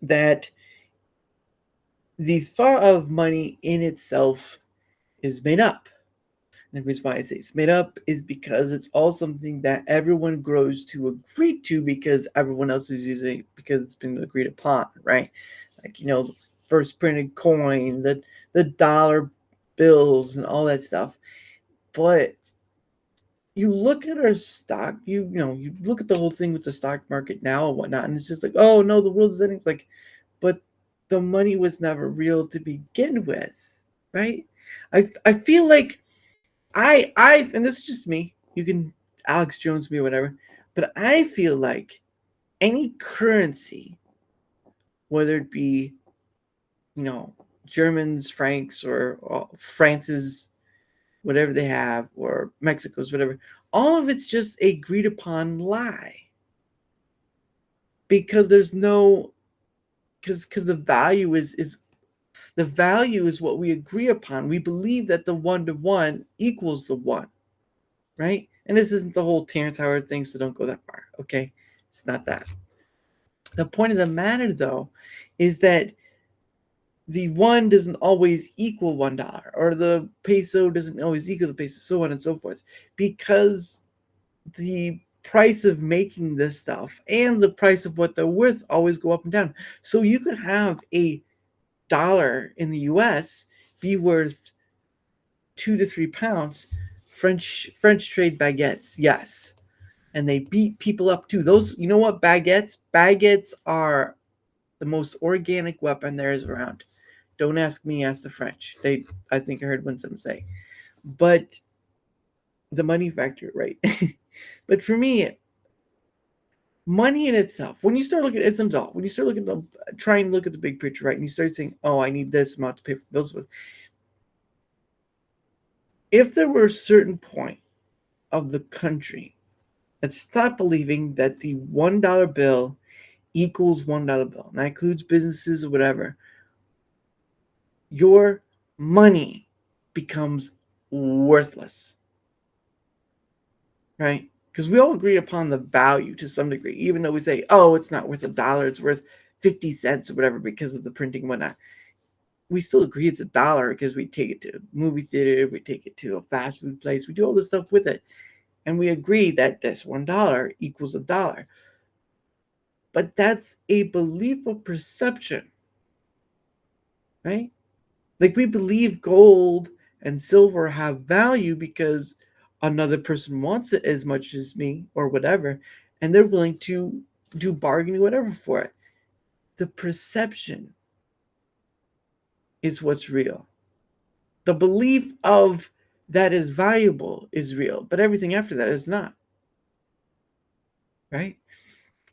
That the thought of money in itself is made up. And the reason why I say it's made up is because it's all something that everyone grows to agree to because everyone else is using it because it's been agreed upon, right? Like, the first printed coin, the dollar bills and all that stuff. But you look at our stock, you look at the whole thing with the stock market now and whatnot, and it's just like, oh no, the world is ending. Like, but the money was never real to begin with, right? I feel like I and this is just me. You can Alex Jones me or whatever, but I feel like any currency, whether it be, Germans, Francs, or France's, whatever they have, or Mexico's, whatever, all of it's just a agreed upon lie. Because there's no, because the value is the value is what we agree upon. We believe that the 1-to-1 equals the 1, right? And this isn't the whole Terrence Howard thing, so don't go that far, okay? It's not that. The point of the matter, though, is that the 1 doesn't always equal $1, or the peso doesn't always equal the peso, so on and so forth, because the price of making this stuff and the price of what they're worth always go up and down. So you could have a dollar in the US be worth 2 to 3 pounds. French trade baguettes, yes, and they beat people up too. Those, you know what, baguettes are the most organic weapon there is around. Don't ask me, ask the French. I think I heard one of them say, but the money factor, right? But for me, money in itself, when you start looking at it, when you start looking at try and look at the big picture, right, and you start saying, oh, I need this amount to pay for bills with. If there were a certain point of the country that stopped believing that the $1 bill equals $1 bill, and that includes businesses or whatever, your money becomes worthless, right? Because we all agree upon the value to some degree, even though we say, oh, it's not worth $1, it's worth 50 cents or whatever because of the printing and whatnot. We still agree it's $1 because we take it to a movie theater, we take it to a fast food place, we do all this stuff with it. And we agree that this $1 equals $1. But that's a belief of perception, right? Like, we believe gold and silver have value because another person wants it as much as me or whatever, and they're willing to do bargaining, whatever, for it. The perception is what's real. The belief of that is valuable is real, but everything after that is not. Right?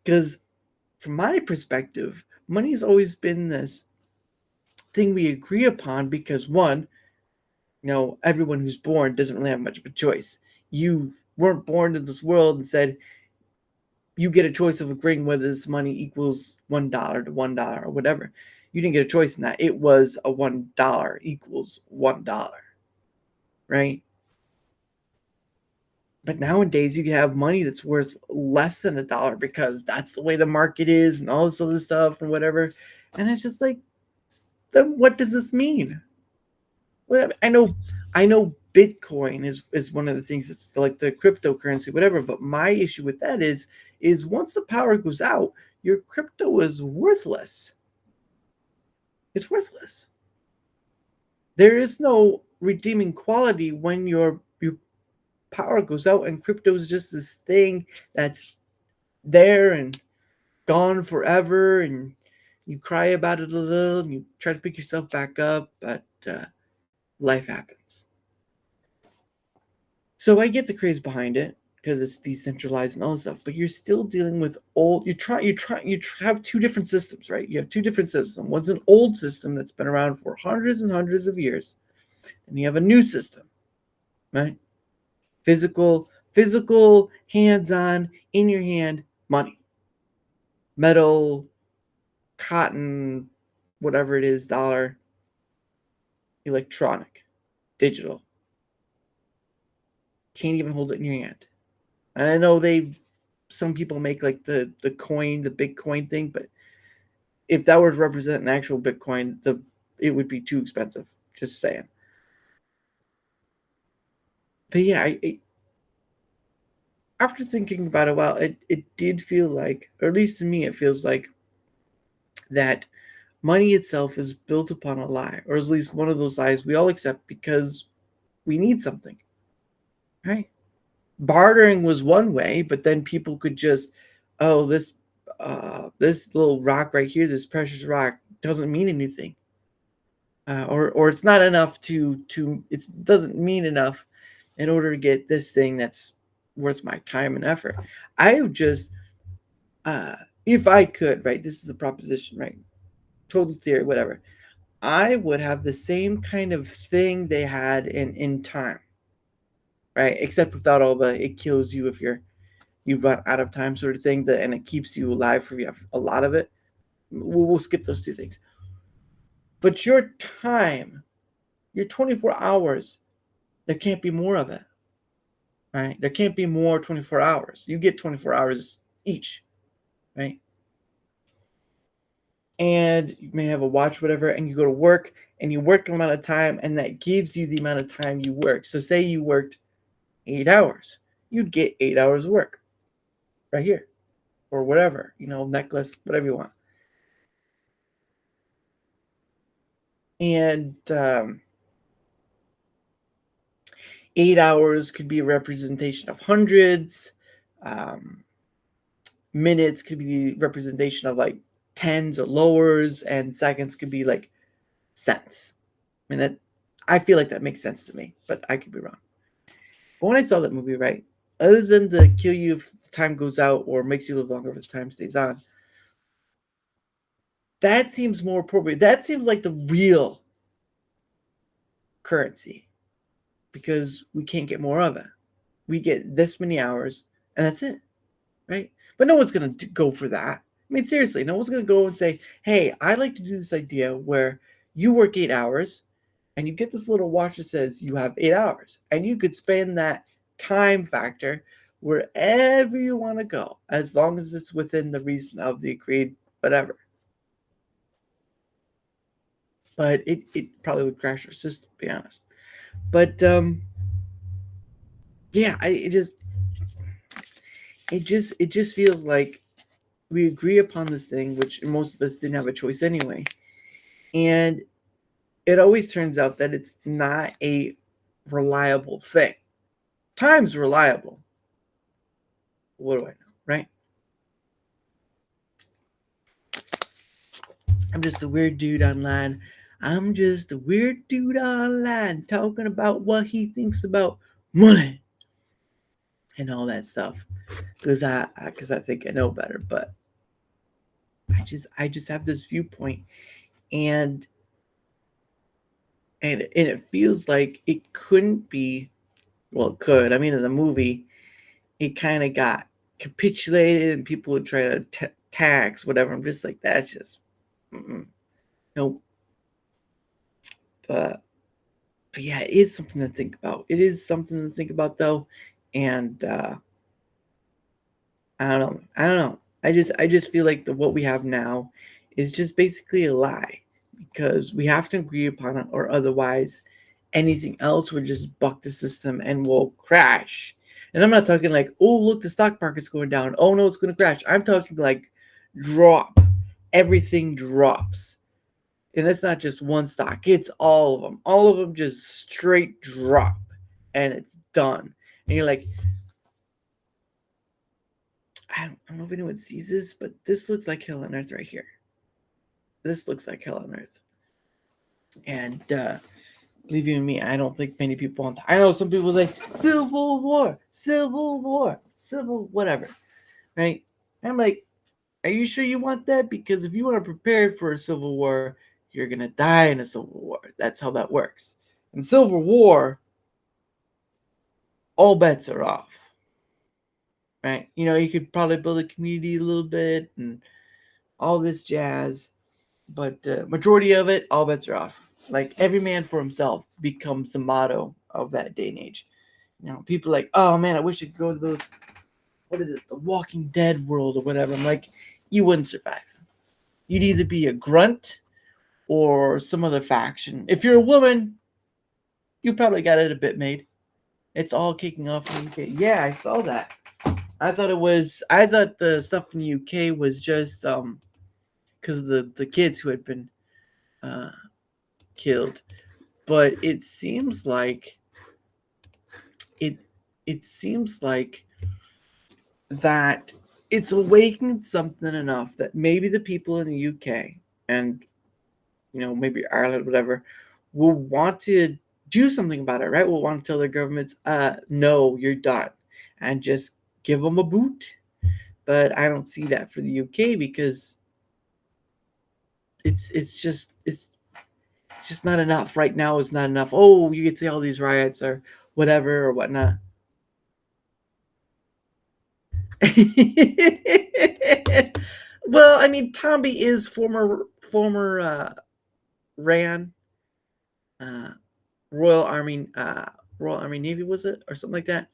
Because from my perspective, money's always been this thing we agree upon because, one, everyone who's born doesn't really have much of a choice. You weren't born to this world and said you get a choice of agreeing whether this money equals $1 to $1 or whatever. You didn't get a choice in that. It was a $1 equals $1, right? But nowadays you can have money that's worth less than $1 because that's the way the market is and all this other stuff and whatever. And it's just like, then what does this mean? Well, I know Bitcoin is one of the things that's like the cryptocurrency, whatever. But my issue with that is once the power goes out, your crypto is worthless. It's worthless. There is no redeeming quality when your power goes out, and crypto is just this thing that's there and gone forever, and you cry about it a little and you try to pick yourself back up, but life happens. So I get the craze behind it because it's decentralized and all this stuff, but you're still dealing with old. You have two different systems, right? You have two different systems. One's an old system that's been around for hundreds and hundreds of years, and you have a new system, right? Physical, hands-on, in your hand, money, metal, cotton, whatever it is, dollar, electronic, digital. Can't even hold it in your hand. And I know some people make like the coin, the Bitcoin thing, but if that were to represent an actual Bitcoin, it would be too expensive. Just saying. But yeah, after thinking about it a while, it did feel like, or at least to me, it feels like that money itself is built upon a lie, or at least one of those lies we all accept because we need something, right? Bartering was one way, but then people could just, oh, this little rock right here, this precious rock doesn't mean anything, or it's not enough to it doesn't mean enough in order to get this thing that's worth my time and effort. I would just, if I could, right? This is the proposition, right? Total theory, whatever. I would have the same kind of thing they had in time, right? Except without all the it kills you if you run out of time sort of thing, and it keeps you alive for a lot of it. We'll skip those two things. But your time, your 24 hours, there can't be more of it, right? There can't be more 24 hours. You get 24 hours each, right? And you may have a watch, whatever, and you go to work and you work an amount of time, and that gives you the amount of time you work. So say you worked 8 hours, you'd get 8 hours of work right here, or whatever, necklace, whatever you want. And 8 hours could be a representation of hundreds. Minutes could be the representation of like tens or lowers, and seconds could be like cents. I mean, I feel like that makes sense to me, but I could be wrong. But when I saw that movie, right, other than the kill you if the time goes out or makes you live longer if the time stays on, that seems more appropriate. That seems like the real currency, because we can't get more of it. We get this many hours, and that's it, right? But no one's going to go for that. I mean, seriously, no one's going to go and say, hey, I'd like to do this idea where you work 8 hours and you get this little watch that says you have 8 hours, and you could spend that time factor wherever you want to go, as long as it's within the reason of the agreed whatever. But it probably would crash our system, to be honest. But yeah, it just feels like we agree upon this thing, which most of us didn't have a choice anyway. And it always turns out that it's not a reliable thing. Time's reliable. What do I know, right? I'm just a weird dude online. I'm just a weird dude online talking about what he thinks about money and all that stuff. Because I think I know better, but I just have this viewpoint, and it feels like it couldn't be. Well, it could. I mean, in the movie, it kind of got capitulated, and people would try to tax whatever. I'm just like, that's just nope. But yeah, it is something to think about. It is something to think about, though, and I don't know. I just feel like what we have now is just basically a lie, because we have to agree upon it, or otherwise anything else would just buck the system and will crash. And I'm not talking like, oh, look, the stock market's going down. Oh, no, it's going to crash. I'm talking like drop. Everything drops. And it's not just one stock, it's all of them. All of them just straight drop and it's done. And you're like, I don't know if anyone sees this, but this looks like hell on earth right here. This looks like hell on earth. And believe you me, I don't think many people want to. I know some people say civil war, civil whatever, right? I'm like, are you sure you want that? Because if you are prepared for a civil war, you're gonna die in a civil war. That's how that works. In civil war, all bets are off, right? You know, you could probably build a community a little bit and all this jazz, but majority of it, all bets are off. Like every man for himself becomes the motto of that day and age. You know, people are like, oh man, I wish I could go to those, what is it, the Walking Dead world or whatever. I'm like, you wouldn't survive. You'd either be a grunt or some other faction. If you're a woman, you probably got it a bit made. It's all kicking off in the UK. Yeah, I saw that. I thought the stuff in the UK was just because of the kids who had been killed. But it seems like it seems like that it's awakened something enough that maybe the people in the UK and maybe Ireland, whatever, will want to do something about it, right? Will want to tell their governments, no, you're done, and just give them a boot. But I don't see that for the UK because it's just not enough right now. It's not enough. Oh, you could see all these riots or whatever or whatnot. Well, I mean, Tomby is former ran Royal Army Navy, was it, or something like that?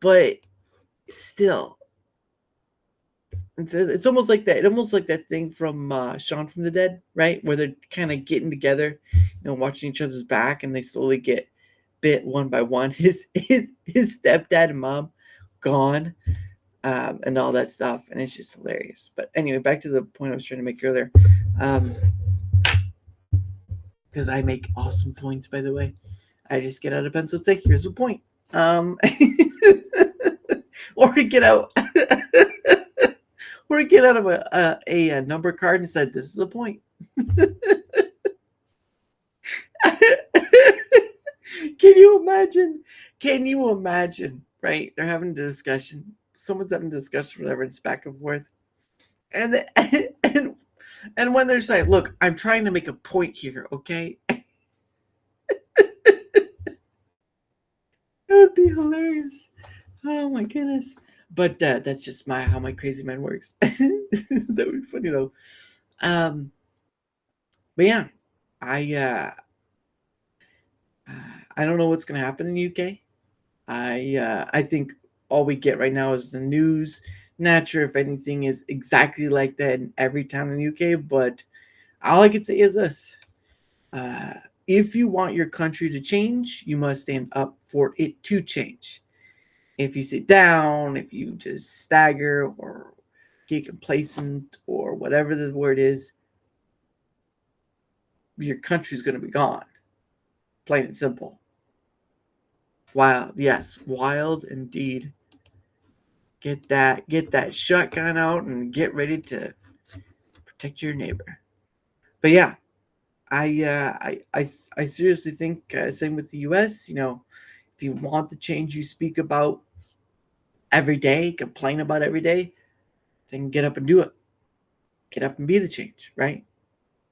But still, it's almost like that. It's almost like that thing from Shaun from the Dead, right? Where they're kind of getting together, watching each other's back, and they slowly get bit one by one. His stepdad and mom gone, and all that stuff, and it's just hilarious. But anyway, back to the point I was trying to make earlier. Because I make awesome points, by the way. I just get out a pencil and say, here's a point. Or get out of a number card and said, this is the point. Can you imagine, right? They're having a discussion. Someone's having a discussion, whatever, it's back and forth. And when they're saying, look, I'm trying to make a point here, okay? That would be hilarious. Oh my goodness. But that's just how my crazy mind works. That would be funny though. But yeah, I don't know what's gonna happen in the UK. I think all we get right now is the news. Not sure if anything is exactly like that in every town in the UK, but all I can say is this. If you want your country to change, you must stand up for it to change. If you sit down, if you just stagger or get complacent or whatever the word is, your country's going to be gone. Plain and simple. Wild. Yes, wild indeed. Get that shotgun out and get ready to protect your neighbor. But yeah, I seriously think same with the U.S. If you want the change you speak about every day, complain about every day, then get up and do it. Get up and be the change, right?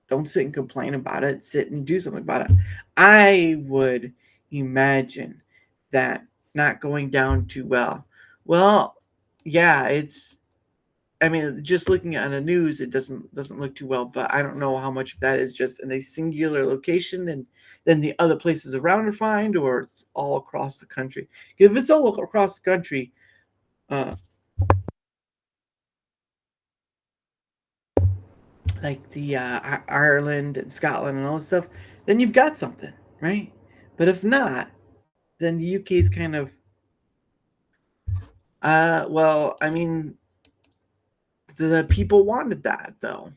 Don't sit and complain about it. Sit and do something about it. I would imagine that not going down too well. Well, yeah, just looking at the news, it doesn't look too well, but I don't know how much of that is just in a singular location and then the other places around are fine, or it's all across the country. If it's all across the country, like the Ireland and Scotland and all that stuff, then you've got something, right? But if not, then the UK is kind of, well, I mean, the people wanted that though.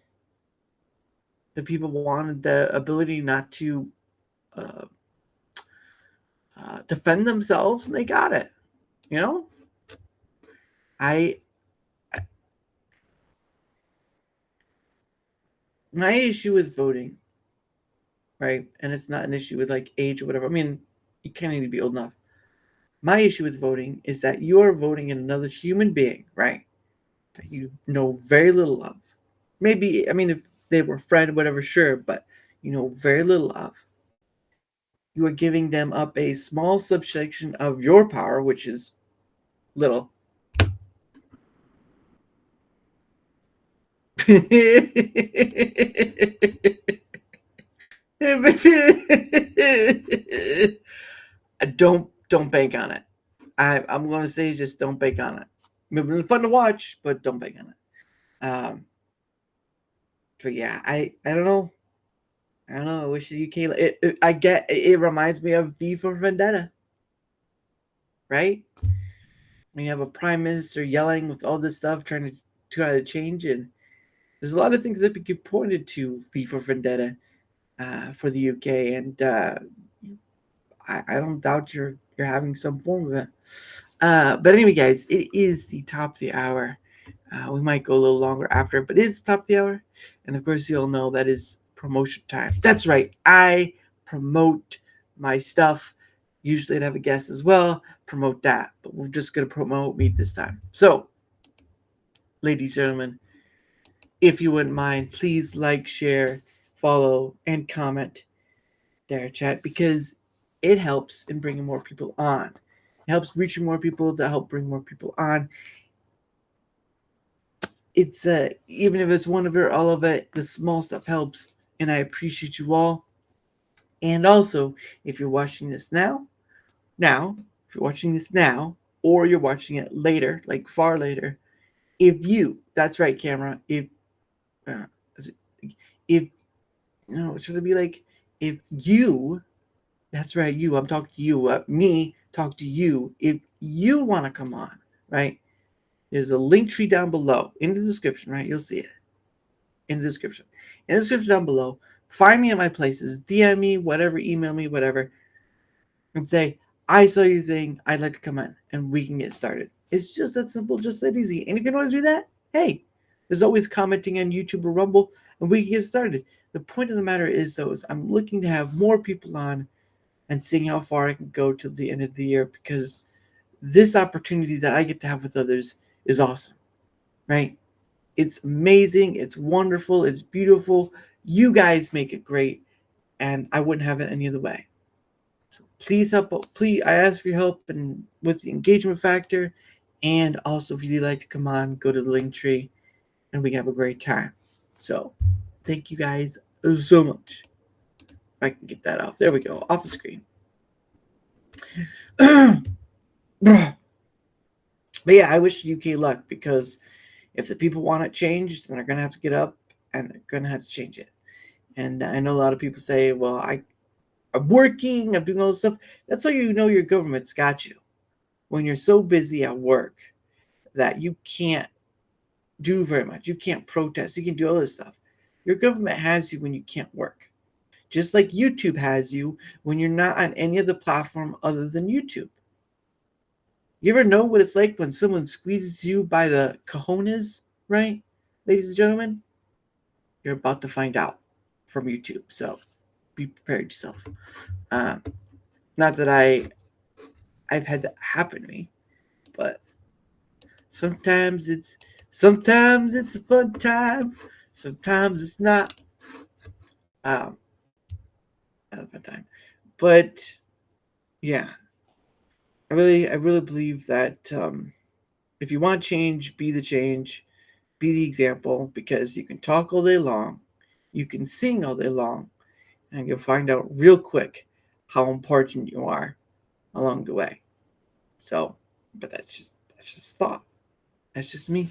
The people wanted the ability not to defend themselves, and they got it. You know, I my issue with voting, right? And it's not an issue with like age or whatever. I mean, you kind of need to be old enough. My issue with voting is that you are voting in another human being, right? That you know very little of. Maybe, I mean, if they were a friend, whatever, sure, but you know very little of. You are giving them up a small subsection of your power, which is little. don't bank on it. I'm going to say just don't bank on it. It's been fun to watch, but don't bank on it. But yeah, I don't know. I don't know. I wish the UK. It reminds me of V for Vendetta, right? When you have a prime minister yelling with all this stuff, trying to change, and there's a lot of things that could be pointed to V for Vendetta for the UK, and I don't doubt you're having some form of it. But anyway, guys, it is the top of the hour. We might go a little longer after, but it is the top of the hour. And of course, you all know that is promotion time. That's right. I promote my stuff. Usually I'd have a guest as well. Promote that. But we're just going to promote me this time. So, ladies and gentlemen, if you wouldn't mind, please like, share, follow, and comment Darachat, because it helps in bringing more people on. It helps reaching more people to help bring more people on. It's even if it's one of it or all of it, the small stuff helps, and I appreciate you all. And also, if you're watching this now, if you're watching this now, or you're watching it later, like far later, that's right, camera, if should it be like, if you, that's right, you, I'm talking to you, me, talk to you, if you want to come on, right? There's a link tree down below in the description, right? You'll see it in the description. In the description down below, find me at my places, DM me, whatever, email me, whatever, and say, I saw your thing, I'd like to come in, and we can get started. It's just that simple, just that easy. And if you don't want to do that, hey, there's always commenting on YouTube or Rumble, and we can get started. The point of the matter is, though, is I'm looking to have more people on and seeing how far I can go till the end of the year, because this opportunity that I get to have with others is awesome, right? It's amazing. It's wonderful. It's beautiful. You guys make it great, and I wouldn't have it any other way. So please help. Please, I ask for your help and with the engagement factor, and also if you'd like to come on, go to the link tree, and we can have a great time. So thank you guys so much. If I can get that off. There we go. Off the screen. But yeah, I wish UK luck, because if the people want it changed, then they're going to have to get up and they're going to have to change it. And I know a lot of people say, well, I'm working, I'm doing all this stuff. That's how you know your government's got you. When you're so busy at work that you can't do very much. You can't protest. You can do all this stuff. Your government has you when you can't work. Just like YouTube has you when you're not on any other platform other than YouTube. You ever know what it's like when someone squeezes you by the cojones, right, ladies and gentlemen? You're about to find out from YouTube, so be prepared yourself. Not that I've had that happen to me, but sometimes it's a fun time. Sometimes it's not. Not a fun time, but yeah. I really believe that if you want change, be the change, be the example, because you can talk all day long, you can sing all day long, and you'll find out real quick how important you are along the way. So, but that's just thought. That's just me.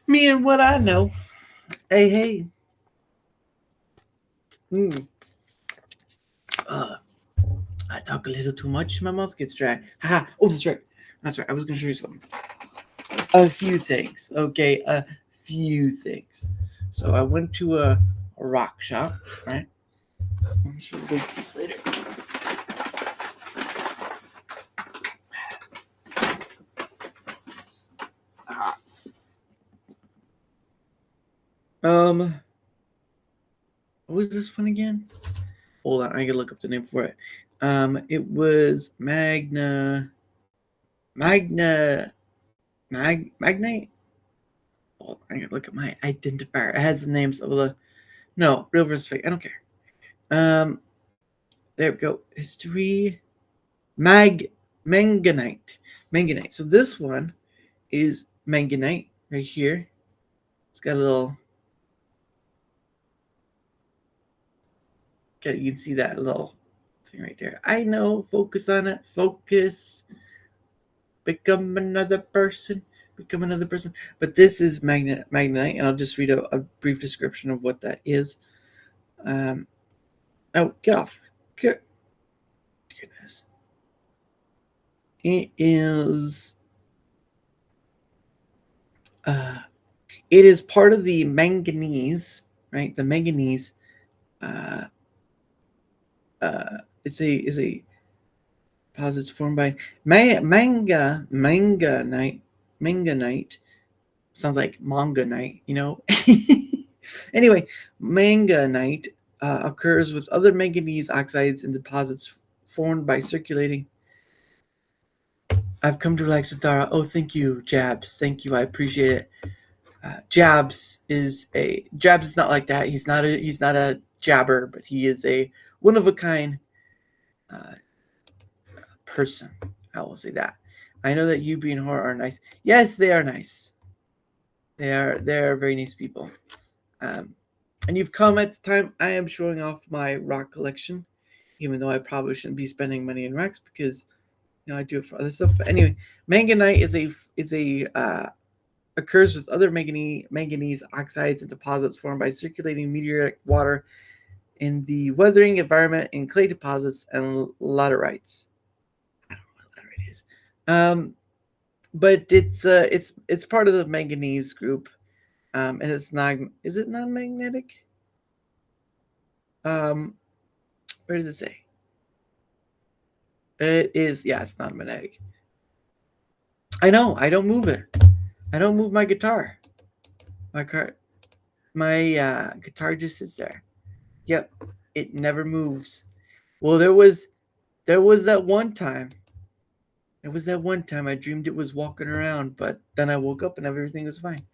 Me and what I know. Hey. I talk a little too much, my mouth gets dry. Haha. Oh, that's right. I was going to show you something. A few things. Okay, a few things. So I went to a rock shop, right? I'm sure we'll get this later. What was this one again? Hold on, I gotta look up the name for it. It was Magnite. Oh, I gotta look at my identifier. It has the names of the real versus fake. I don't care. There we go. History. Manganite. So this one is manganite right here. It's got a little. Okay, you can see that little thing right there. I know. Focus on it. Focus. Become another person. But this is magnetite, and I'll just read a brief description of what that is. Oh, get off. Goodness. It is part of the manganese, right? The manganese is a deposits formed by manganite. Sounds like manganite, Anyway, manganite occurs with other manganese oxides in deposits formed by circulating. I've come to like Dara. Oh, thank you, Jabs. Thank you. I appreciate it. Jabs is not like that. He's not a jabber, but he is a one of a kind person. I will say that. I know that you and Horror are nice. Yes, they are nice. They are very nice people. And you've come at the time I am showing off my rock collection, even though I probably shouldn't be spending money in rocks because I do it for other stuff. But anyway, manganite is a occurs with other manganese oxides and deposits formed by circulating meteoric water in the weathering environment in clay deposits and laterites. I don't know what laterite is. But it's part of the manganese group. And it's not. Is it non-magnetic? Where does it say? It is. Yeah, it's non-magnetic. I know. I don't move it. I don't move my guitar. My guitar just sits there. Yep, it never moves. Well, there was that one time. It was that one time I dreamed it was walking around, but then I woke up and everything was fine.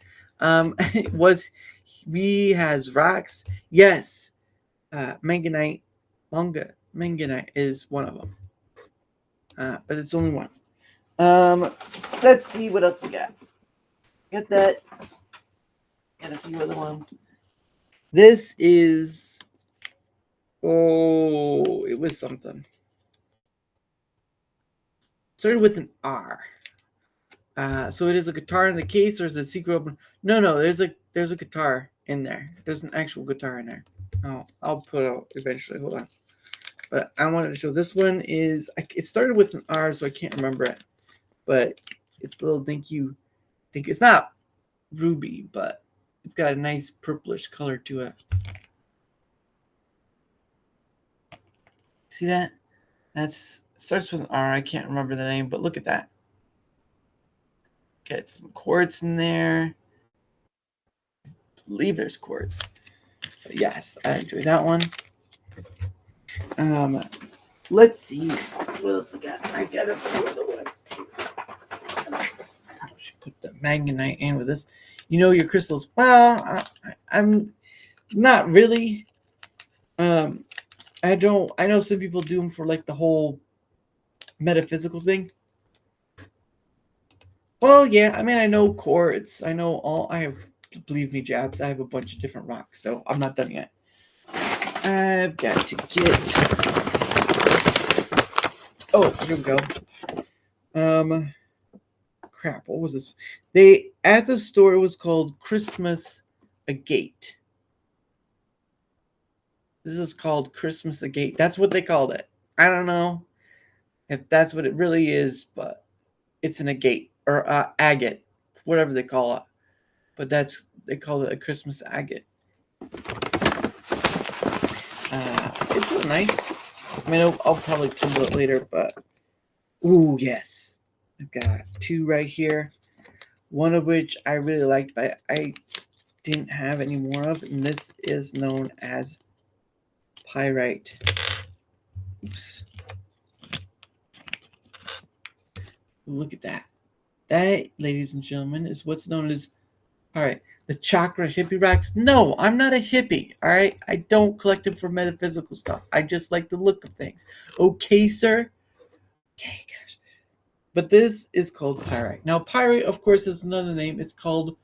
He has rocks. Yes, manganite is one of them. But it's only one. Let's see what else I got. Got that. Got a few other ones. This is. Oh, it was something. Started with an R. So it is a guitar in the case, or is it a secret open? No. There's a guitar in there. There's an actual guitar in there. I'll put out eventually. Hold on. But I wanted to show this one is. It started with an R, so I can't remember it. But it's a little dinky. It's not ruby, but it's got a nice purplish color to it. See that? Starts with an R. I can't remember the name, but look at that. Get some quartz in there. I believe there's quartz. But yes, I enjoy that one. Let's see what else I got. I got a few other ones too. I should put the manganite in with this. Your crystals. Well, I'm not really. I know some people do them for like the whole metaphysical thing. Well, yeah. I mean, I know quartz. I know all. Believe me, Jabs. I have a bunch of different rocks, so I'm not done yet. I've got to get. Oh, here we go. Crap. What was this? At the store it was called Christmas Agate. This is called Christmas Agate. That's what they called it. I don't know if that's what it really is, but it's an agate or agate, whatever they call it. But they call it a Christmas agate. It's really nice. I mean, I'll probably tumble it later, but ooh, yes, I've got 2 right here. One of which I really liked, but I didn't have any more of, and this is known as pyrite. Oops. Look at that. That, ladies and gentlemen, is what's known as, all right, the chakra hippie rocks. No, I'm not a hippie, all right? I don't collect them for metaphysical stuff. I just like the look of things. Okay, sir? Okay, gosh. But this is called pyrite. Now, pyrite, of course, is another name. It's called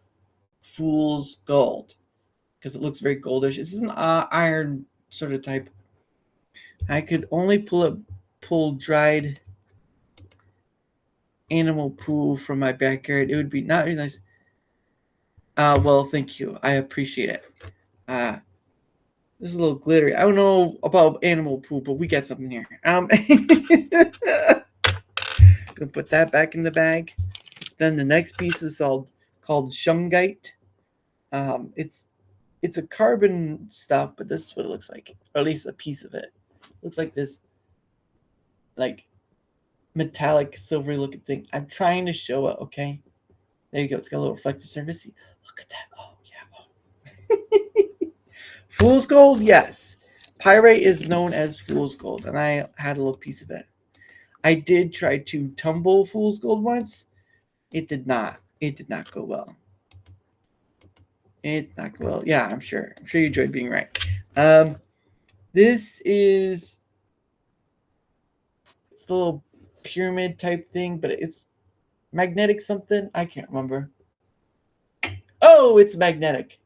fool's gold because it looks very goldish. This is an iron sort of type. I could only pull dried animal poo from my backyard. It would be not really nice. Well, thank you. I appreciate it. This is a little glittery. I don't know about animal poo, but we got something here. Gonna put that back in the bag. Then the next piece is called shungite. It's a carbon stuff, but this is what it looks like, or at least a piece of it. Looks like this, like metallic silvery looking thing. I'm trying to show it. Okay, there you go. It's got a little reflective surface. Look at that. Oh yeah. Oh. Fool's gold, yes. Pyrite is known as fool's gold, and I had a little piece of it. I did try to tumble fool's gold once. It did not. It did not go well. It did not go well. Yeah, I'm sure. I'm sure you enjoyed being right. This is, it's a little pyramid type thing, but it's magnetic something. I can't remember. Oh, it's magnetic.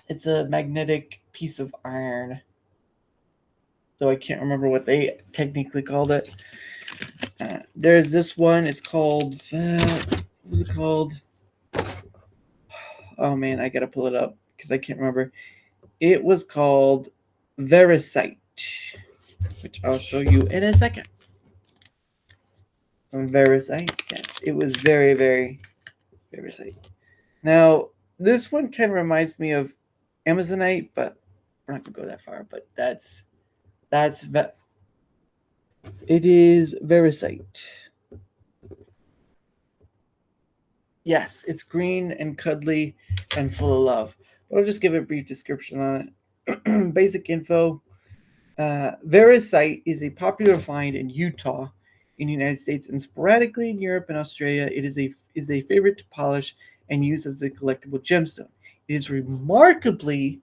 It's a magnetic piece of iron. Though I can't remember what they technically called it. There's this one. It's called, what was it called? Oh man, I gotta pull it up because I can't remember. It was called Veracite, which I'll show you in a second. Veracite, yes, it was very, very Veracite. Now, this one kind of reminds me of Amazonite, but we're not gonna go that far. But it is Veracite. Yes, it's green and cuddly and full of love. But I'll just give a brief description on it. Basic info. Veracite is a popular find in Utah, in the United States, and sporadically in Europe and Australia. It is a favorite to polish and use as a collectible gemstone. It is remarkably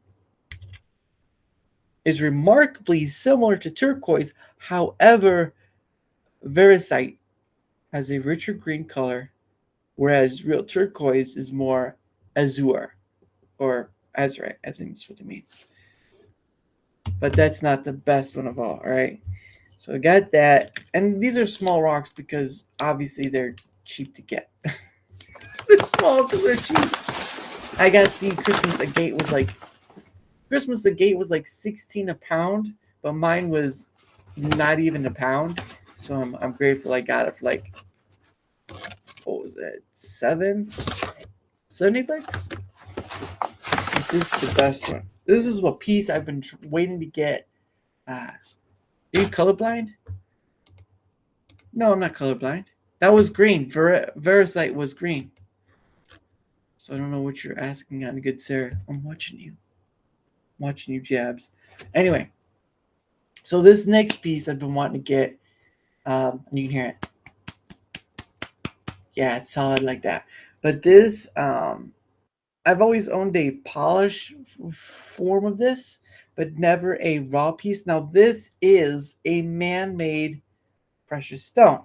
similar to turquoise. However, Veracite has a richer green color, whereas real turquoise is more azure or azurite. I think that's what they mean. But that's not the best one of all right? So I got that. And these are small rocks because obviously they're cheap to get. They're small because they're cheap. I got the Christmas agate was like 16 a pound, but mine was not even a pound. So I'm grateful I got it for like, what was that, $70? This is the best one. This is what piece I've been waiting to get. Are you colorblind? No, I'm not colorblind. That was green. Veracite was green. So I don't know what you're asking on, good sir. I'm watching you. I'm watching you, Jabs. Anyway, so this next piece I've been wanting to get, and you can hear it. Yeah, it's solid like that. But this, I've always owned a polished form of this, but never a raw piece. Now, this is a man-made precious stone.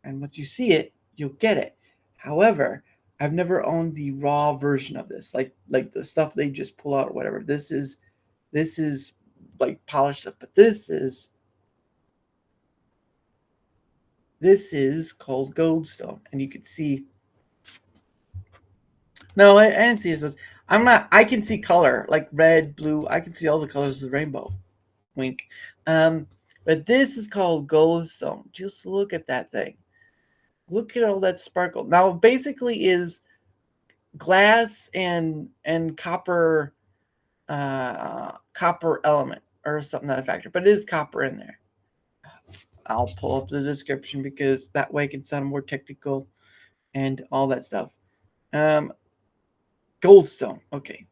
And once you see it, you'll get it. However, I've never owned the raw version of this, like the stuff they just pull out or whatever. This is like polished stuff, but this is called goldstone, and you can see. No, I didn't see this. I can see color, like red, blue. I can see all the colors of the rainbow. Wink. But this is called goldstone. Just look at that thing. Look at all that sparkle. Now, it basically is glass and copper copper element or something to that factor, but it is copper in there. I'll pull up the description because that way it can sound more technical and all that stuff. Goldstone, okay.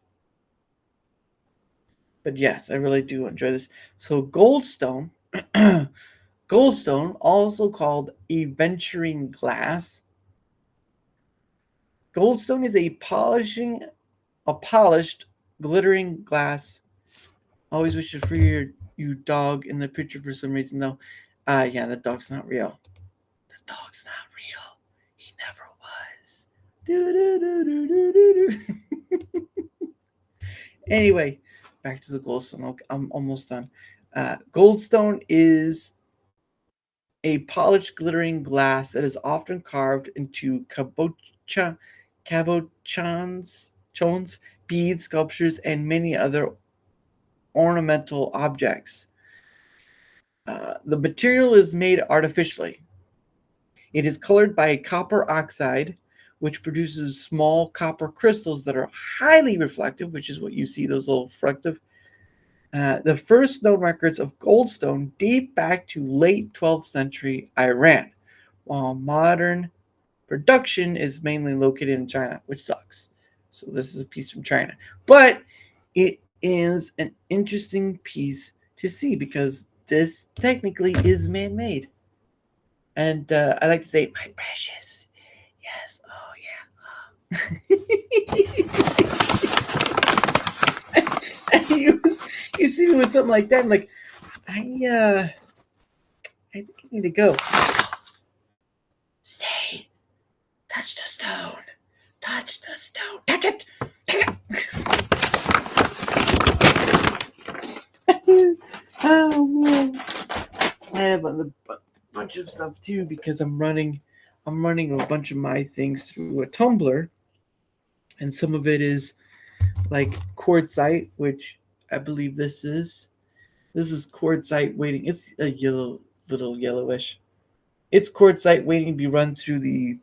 But yes, I really do enjoy this. So goldstone, goldstone, also called aventurine glass. Goldstone is a polished, glittering glass. Always wish to free you dog in the picture for some reason though. Yeah, the dog's not real. The dog's not real. He never was. Anyway, back to the goldstone. Okay, I'm almost done. Goldstone is a polished, glittering glass that is often carved into cabochons, beads, sculptures, and many other ornamental objects. The material is made artificially. It is colored by copper oxide, which produces small copper crystals that are highly reflective, which is what you see, those little reflective. The first known records of goldstone date back to late 12th century Iran, while modern production is mainly located in China, which sucks. So this is a piece from China. But it is an interesting piece to see because this technically is man-made. And I like to say, my precious. Yes. Oh, yeah. You see me with something like that, I'm like, I think I need to go. Stay. Touch the stone. Touch the stone. Touch it. Oh man. I have a bunch of stuff too because I'm running a bunch of my things through a Tumblr, and some of it is like quartzite, which I believe this is quartzite waiting. It's a little yellowish. It's quartzite waiting to be run through the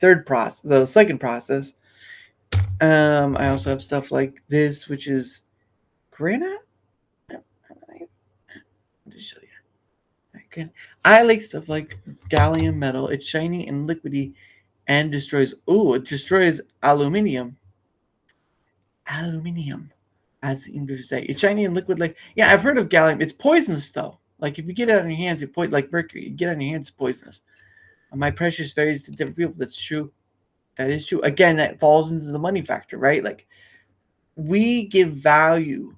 second process. I also have stuff like this, which is granite. Let me show you. I like stuff like gallium metal. It's shiny and liquidy and destroys. It destroys aluminium. Aluminium, as the English say. It's shiny and liquid. Like, yeah, I've heard of gallium. It's poisonous though. Like if you get it on your hands, it's like mercury. You get it on your hands, it's poisonous. My precious varies to different people. That's true. That is true. Again, that falls into the money factor, right? Like we give value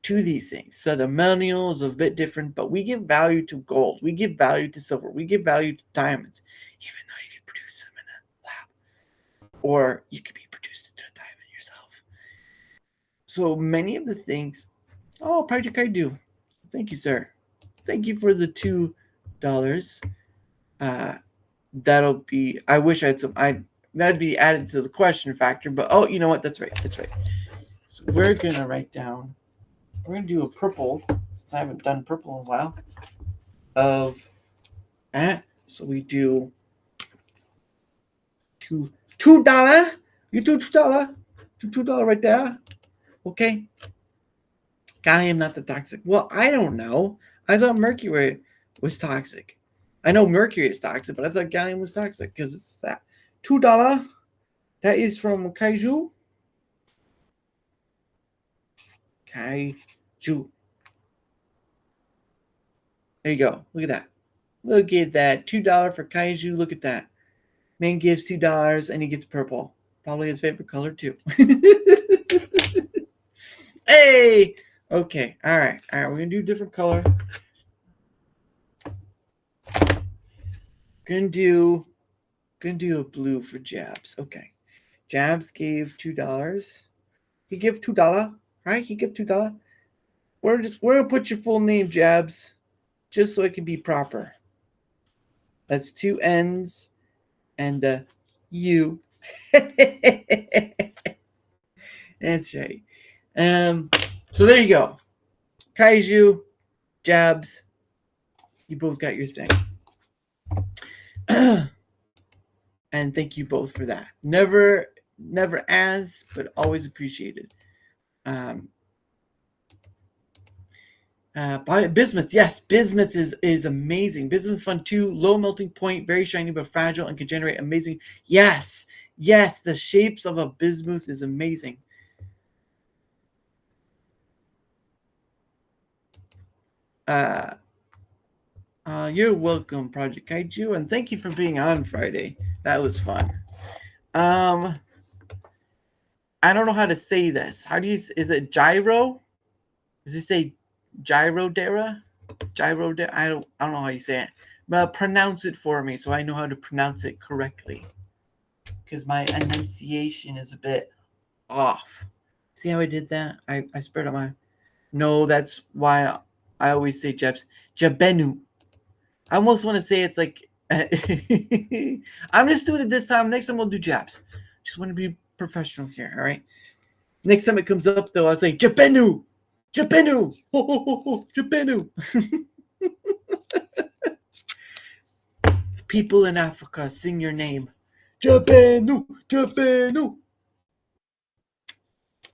to these things. So the millennial is a bit different, but we give value to gold. We give value to silver. We give value to diamonds, even though you could produce them in a lab, or you could be produced into a diamond yourself. So many of the things. Oh, Project I do. Thank you, sir. Thank you for the $2. That'll be. I wish I had some. That'd be added to the question factor. But oh, you know what? That's right. That's right. So we're gonna write down. We're gonna do a purple. Since I haven't done purple in a while. Of that. So we do $2. You do $2. $2 right there. Okay. Gallium not the toxic. Well, I don't know. I thought mercury was toxic. I know mercury is toxic, but I thought gallium was toxic because it's that $2. That is from Kaiju. Kaiju. There you go. Look at that. Look at that. $2 for Kaiju. Look at that. Man gives $2 and he gets purple. Probably his favorite color too. Hey. Okay. All right. We're gonna do a different color. Gonna do a blue for Jabs. Okay. Jabs gave $2. He gave $2, right? He gave $2. We're gonna put your full name, Jabs, just so it can be proper. That's 2 N's and U. That's right. So there you go. Kaiju, Jabs, you both got your thing. And thank you both for that. Never asked, but always appreciated. Bismuth, yes, bismuth is amazing. Bismuth's fun too. Low melting point, very shiny but fragile, and can generate amazing. Yes, yes, the shapes of a bismuth is amazing. You're welcome, Project Kaiju, and thank you for being on Friday. That was fun. I don't know how to say this. How do you? Is it gyro? Does it say gyro Dara? Gyro Dara? I don't know how you say it. But pronounce it for me so I know how to pronounce it correctly. Because my enunciation is a bit off. See how I did that? I spread out my. No, that's why I always say Jebs. Jebenu. I almost want to say it's like. I'm just doing it this time. Next time we'll do Jabs. Just want to be professional here, all right? Next time it comes up, though, I'll say Jebenu. Jebenu. Ho, ho, ho, ho. Jebenu. The people in Africa sing your name. Jebenu. Jebenu.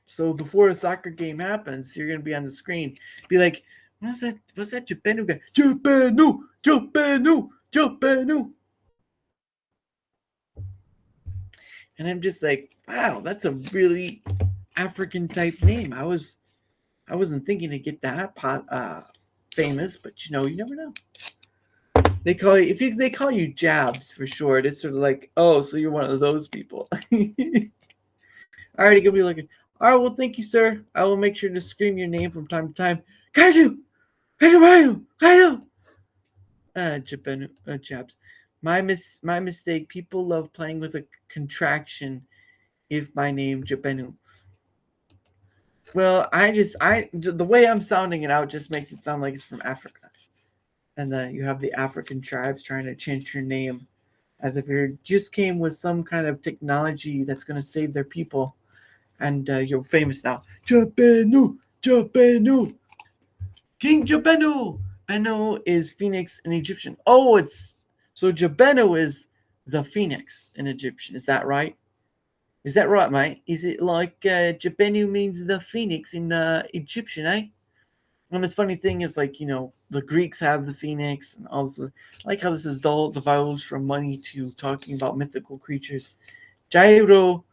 So before a soccer game happens, you're gonna be on the screen, be like, "What's that? What's that Jebenu guy? Jebenu, Jebenu, Jebenu." And I'm just like, "Wow, that's a really African type name." I wasn't thinking to get that famous, but you never know. They call you they call you Jabs for short. It's sort of like, oh, so you're one of those people. Alrighty, gonna be looking. All right, well, thank you, sir. I will make sure to scream your name from time to time. Kaiju! Kaiju! Kaiju! Jabs. My mistake. People love playing with a contraction if my name Jabenu. Well, the way I'm sounding it out just makes it sound like it's from Africa. And then you have the African tribes trying to change your name as if you just came with some kind of technology that's going to save their people. And you're famous now. Jabenu, Jabenu, King Jabenu. Benu is phoenix in Egyptian. Oh, so Jabenu is the phoenix in Egyptian. Is that right? Is that right, mate? Is it like Jabenu means the phoenix in Egyptian, eh? And this funny thing is, like, the Greeks have the phoenix and all this. I like how this is divulged from money to talking about mythical creatures. Gyro.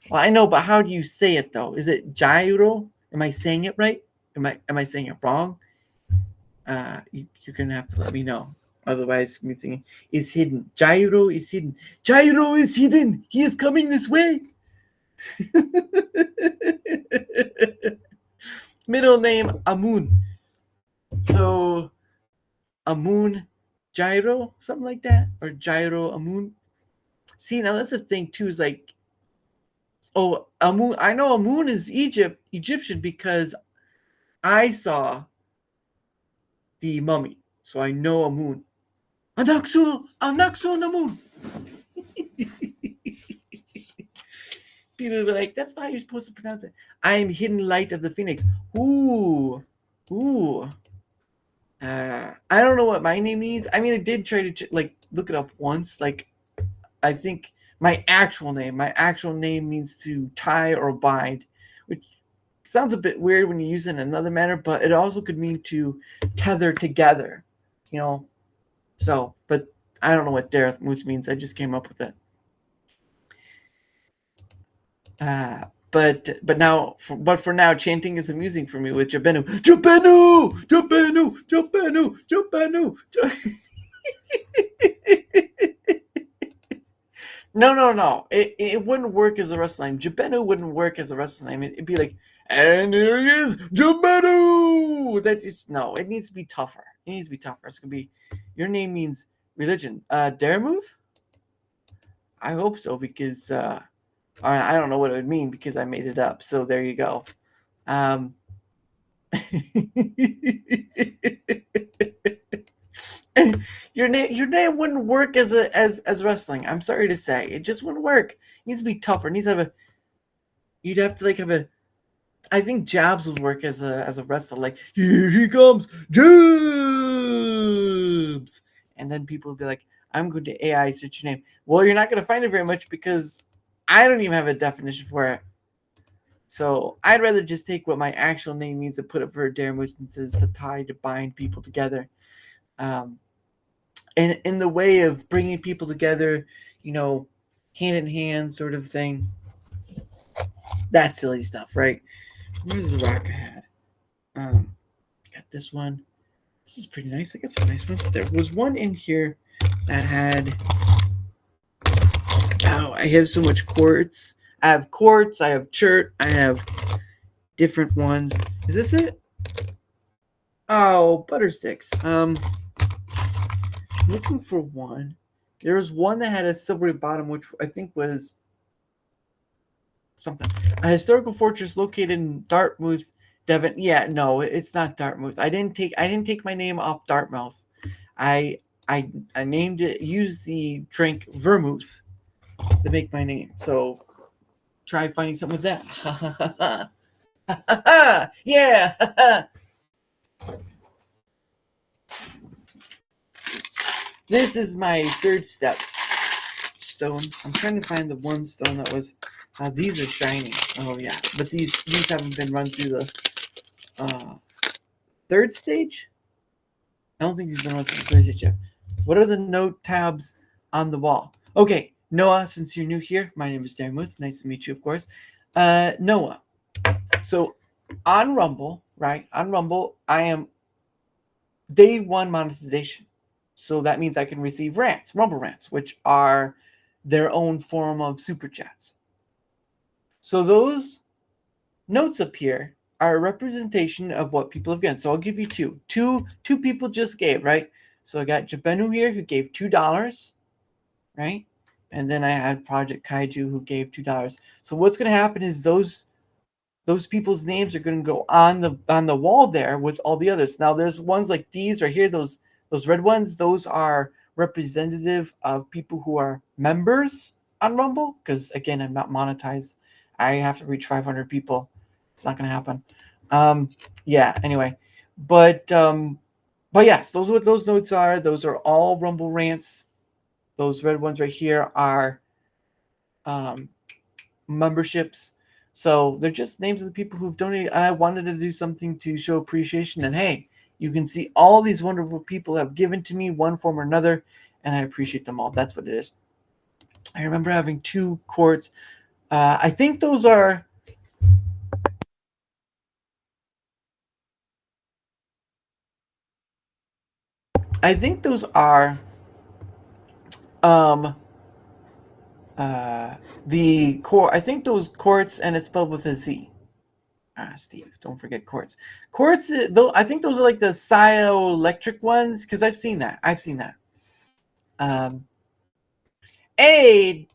Well, I know, but how do you say it though? Is it gyro? Am I saying it right? Am I saying it wrong? You're gonna have to let me know. Otherwise, me thinking is hidden. Gyro is hidden. Gyro is hidden. He is coming this way. Middle name Amun. So Amun Gyro, something like that, or Gyro Amun. See, now that's the thing too. Is like, oh, Amun. I know Amun is Egyptian because I saw the mummy, so I know Amun. Anaksu Amun. People be like, that's not how you're supposed to pronounce it. I am hidden light of the phoenix. Ooh. I don't know what my name means. I mean, I did try to look it up once. Like, I think my actual name means to tie or bind, which sounds a bit weird when you use it in another manner, but it also could mean to tether together, So, but I don't know what Daramouthe means. I just came up with it. But for now, chanting is amusing for me with Jabenu. Jabenu! Jabenu! Jabenu! Jabenu! No. It wouldn't work as a wrestling name. Jabenu wouldn't work as a wrestling name. It'd be like, and here he is, Jabenu! That's just, no, it needs to be tougher. It's gonna be, your name means religion. Daramouthe? I hope so, because I don't know what it would mean because I made it up. So there you go. Your name wouldn't work as wrestling. I'm sorry to say, it just wouldn't work. It needs to be tougher. It needs to have you'd have to have a. I think Jabs would work as a wrestler. Like, here he comes, Jabs, and then people would be like, I'm going to AI search your name. Well, you're not going to find it very much because I don't even have a definition for it. So I'd rather just take what my actual name means and put it for Daramouthe, since it's the tie to bind people together. And in the way of bringing people together, hand in hand sort of thing. That silly stuff, right? Where's the rock I had? Got this one. This is pretty nice. I got some nice ones. There was one in here that had. Oh, I have so much quartz. I have quartz. I have chert. I have different ones. Is this it? Oh, butter sticks. Looking for one. There was one that had a silvery bottom, which I think was something. A historical fortress located in Dartmouth, Devon. Yeah, no, it's not Dartmouth. I didn't take my name off Dartmouth. I named it. Used the drink vermouth to make my name. So try finding something with that. Yeah. This is my third step stone. I'm trying to find the one stone that was. These are shiny. Oh yeah, but these haven't been run through the third stage. I don't think these have been run through the third stage yet. What are the note tabs on the wall? Okay, Noah. Since you're new here, my name is Daramouthe. Nice to meet you, of course. Noah. So on Rumble, right? On Rumble, I am day one monetization. So that means I can receive rants, Rumble rants, which are their own form of super chats. So those notes up here are a representation of what people have given. So I'll give you two. Two people just gave, right? So I got Jabenu here who gave $2, right? And then I had Project Kaiju who gave $2. So what's going to happen is those people's names are going to go on the wall there with all the others. Now there's ones like these right here, those red ones, those are representative of people who are members on Rumble, because again, I'm not monetized. I have to reach 500 people. It's not going to happen. Yeah, anyway. But yes, those are what those notes are. Those are all Rumble rants. Those red ones right here are memberships. So they're just names of the people who've donated. And I wanted to do something to show appreciation. And hey, you can see all these wonderful people have given to me one form or another, and I appreciate them all. That's what it is. I remember having 2 quartz. I think those are. I think those are. The core. I think those quartz, and it's spelled with a Z. Steve, don't forget quartz. Quartz, though, I think those are like the electric ones, because I've seen that. Hey,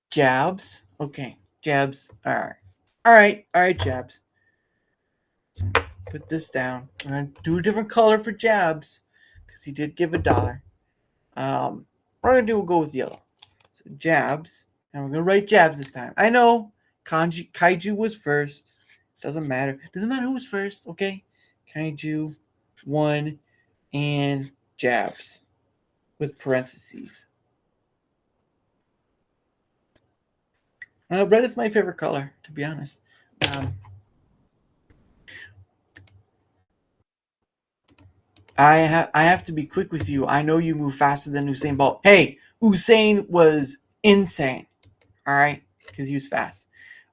Jabs. Okay, Jabs. All right, Jabs. Put this down. I'm gonna do a different color for Jabs, because he did give $1. We're gonna go with yellow. So Jabs, and we're gonna write Jabs this time. I know Kaiju was first. Doesn't matter. Doesn't matter who was first, okay? Kaiju, 1, and Jabs with parentheses. Red is my favorite color, to be honest. I have to be quick with you. I know you move faster than Usain Bolt. Hey, Usain was insane. All right, because he was fast.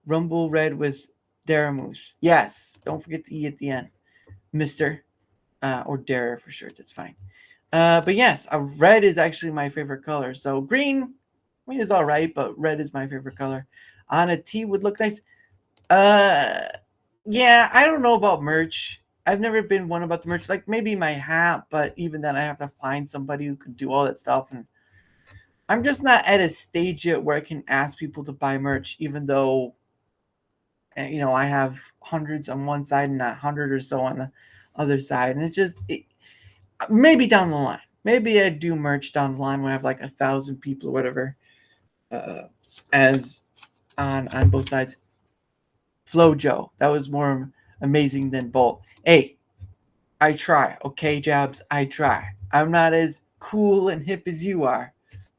Rumble red with Daramouthe. Yes, don't forget the E at the end. Mr. Or Dara for sure. That's fine. But yes, red is actually my favorite color. So green, I mean, is all right, but red is my favorite color. On a tee would look nice. Yeah, I don't know about merch. I've never been one about the merch. Like maybe my hat, but even then, I have to find somebody who could do all that stuff. And I'm just not at a stage yet where I can ask people to buy merch, even though, I have hundreds on one side and 100 or so on the other side. And maybe down the line. Maybe I do merch down the line when I have like 1,000 people or whatever, as on both sides. Flo Joe, that was more amazing than Bolt. Hey, I try, okay, Jabs, I try. I'm not as cool and hip as you are,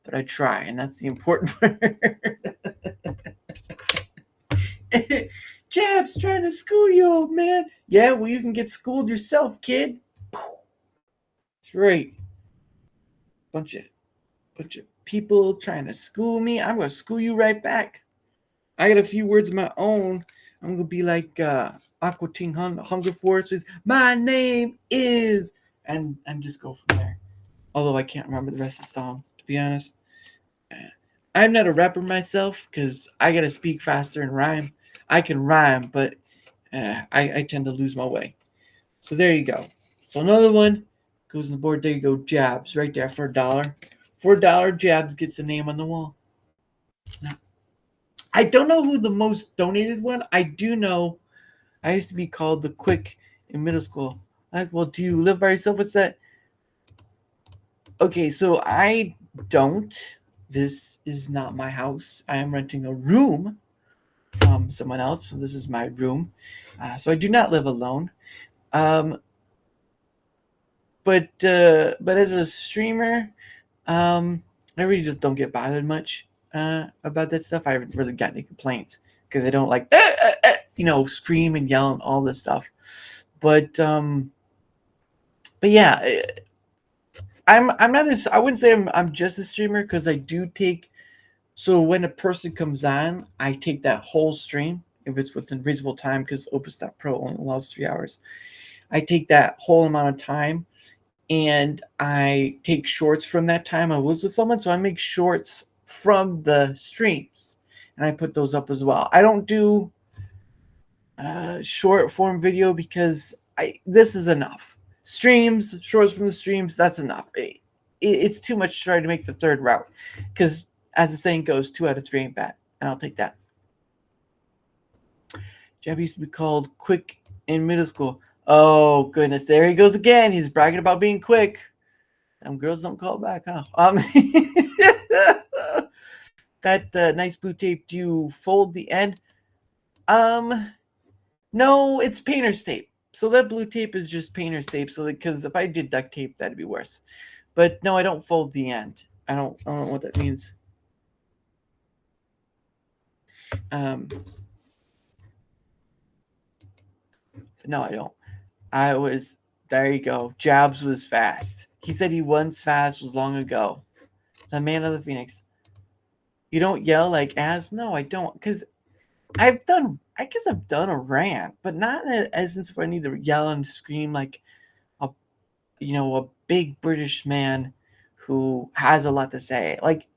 but I try, and that's the important part. Jab's trying to school you, old man. Yeah, well, you can get schooled yourself, kid. Straight. Bunch of people trying to school me. I'm gonna school you right back. I got a few words of my own. I'm gonna be like Aqua Teen Hunger Force is my name is, and just go from there. Although I can't remember the rest of the song, to be honest. I'm not a rapper myself because I gotta speak faster and rhyme. I can rhyme, but I tend to lose my way. So there you go. So another one goes on the board. There you go. Jabs right there for $1. For $1, Jabs gets a name on the wall. Now, I don't know who the most donated one. I do know I used to be called the Quick in middle school. Like, well, do you live by yourself? What's that? Okay, so I don't. This is not my house. I am renting a room from someone else. So this is my room. So I do not live alone. But as a streamer, I really just don't get bothered much about that stuff. I haven't really got any complaints because I don't like scream and yell and all this stuff. But yeah, I'm not as, I wouldn't say I'm just a streamer because I do take, so when a person comes on, I take that whole stream if it's within reasonable time because Opus.pro only allows 3 hours. I take that whole amount of time and I take shorts from that time I was with someone. So I make shorts from the streams and I put those up as well. I don't do short form video because this is enough. Streams, shorts from the streams, that's enough. It's too much to try to make the third route because, as the saying goes, 2 out of 3 ain't bad, and I'll take that. Jab used to be called Quick in middle school. Oh, goodness, there he goes again. He's bragging about being quick. Girls don't call back, huh? That nice blue tape, do you fold the end? No, it's painter's tape. So that blue tape is just painter's tape. So because if I did duct tape, that'd be worse. But no, I don't fold the end. I don't know what that means. No, I don't. There you go. Jabs was fast. He said he once fast was long ago. The man of the Phoenix. You don't yell like ass? No, I don't. Because I guess I've done a rant, but not in an essence where I need to yell and scream like a big British man who has a lot to say. Like,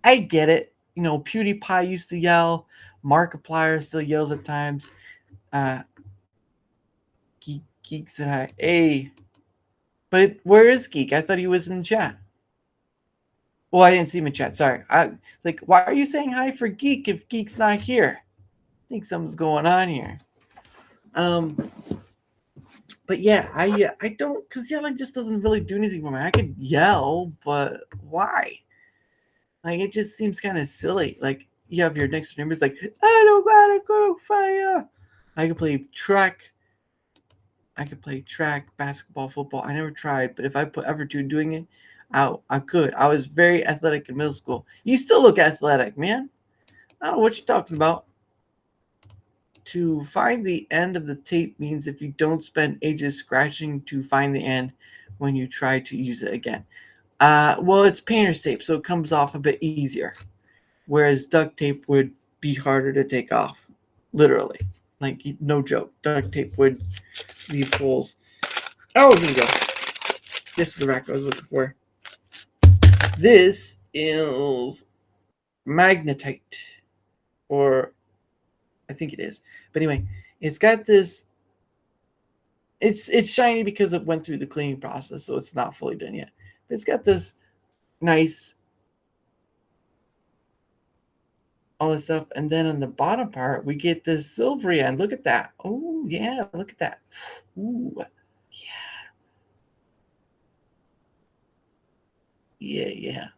I get it. PewDiePie used to yell. Markiplier still yells at times. Geek said hi. Hey. But where is Geek? I thought he was in chat. Well, I didn't see him in chat. Sorry. It's like, why are you saying hi for Geek if Geek's not here? I think something's going on here. But yeah, I don't, because yelling just doesn't really do anything for me. I could yell, but why? Like, it just seems kind of silly. Like, you have your next door neighbor's like, I don't want to go to fire. I could play track, basketball, football. I never tried, but if I put effort to doing it, I could. I was very athletic in middle school. You still look athletic, man. I don't know what you're talking about. To find the end of the tape means if you don't spend ages scratching to find the end when you try to use it again. Well, it's painter's tape, so it comes off a bit easier. Whereas duct tape would be harder to take off. Literally. Like, no joke. Duct tape would leave holes. Oh, here we go. This is the rack I was looking for. This is magnetite. Or I think it is. But anyway, it's got this. It's shiny because it went through the cleaning process, so it's not fully done yet. But it's got this nice, all this stuff, and then on the bottom part we get this silvery end. Look at that. Oh yeah, look at that. Ooh, yeah.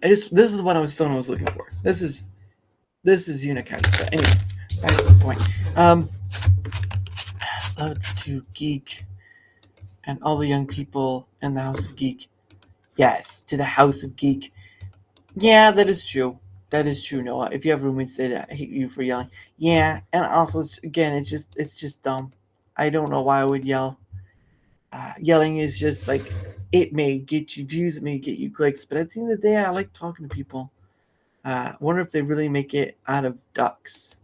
This is what I was looking for. This is Unicast. But anyway, back to the point. Love to Geek and all the young people in the House of Geek. Yes, to the House of Geek. Yeah, that is true. That is true, Noah. If you have roommates that hate you for yelling, yeah, and also again, it's just dumb. I don't know why I would yell. Yelling is just like it may get you views, it may get you clicks, but at the end of the day, I like talking to people. Wonder if they really make it out of ducks.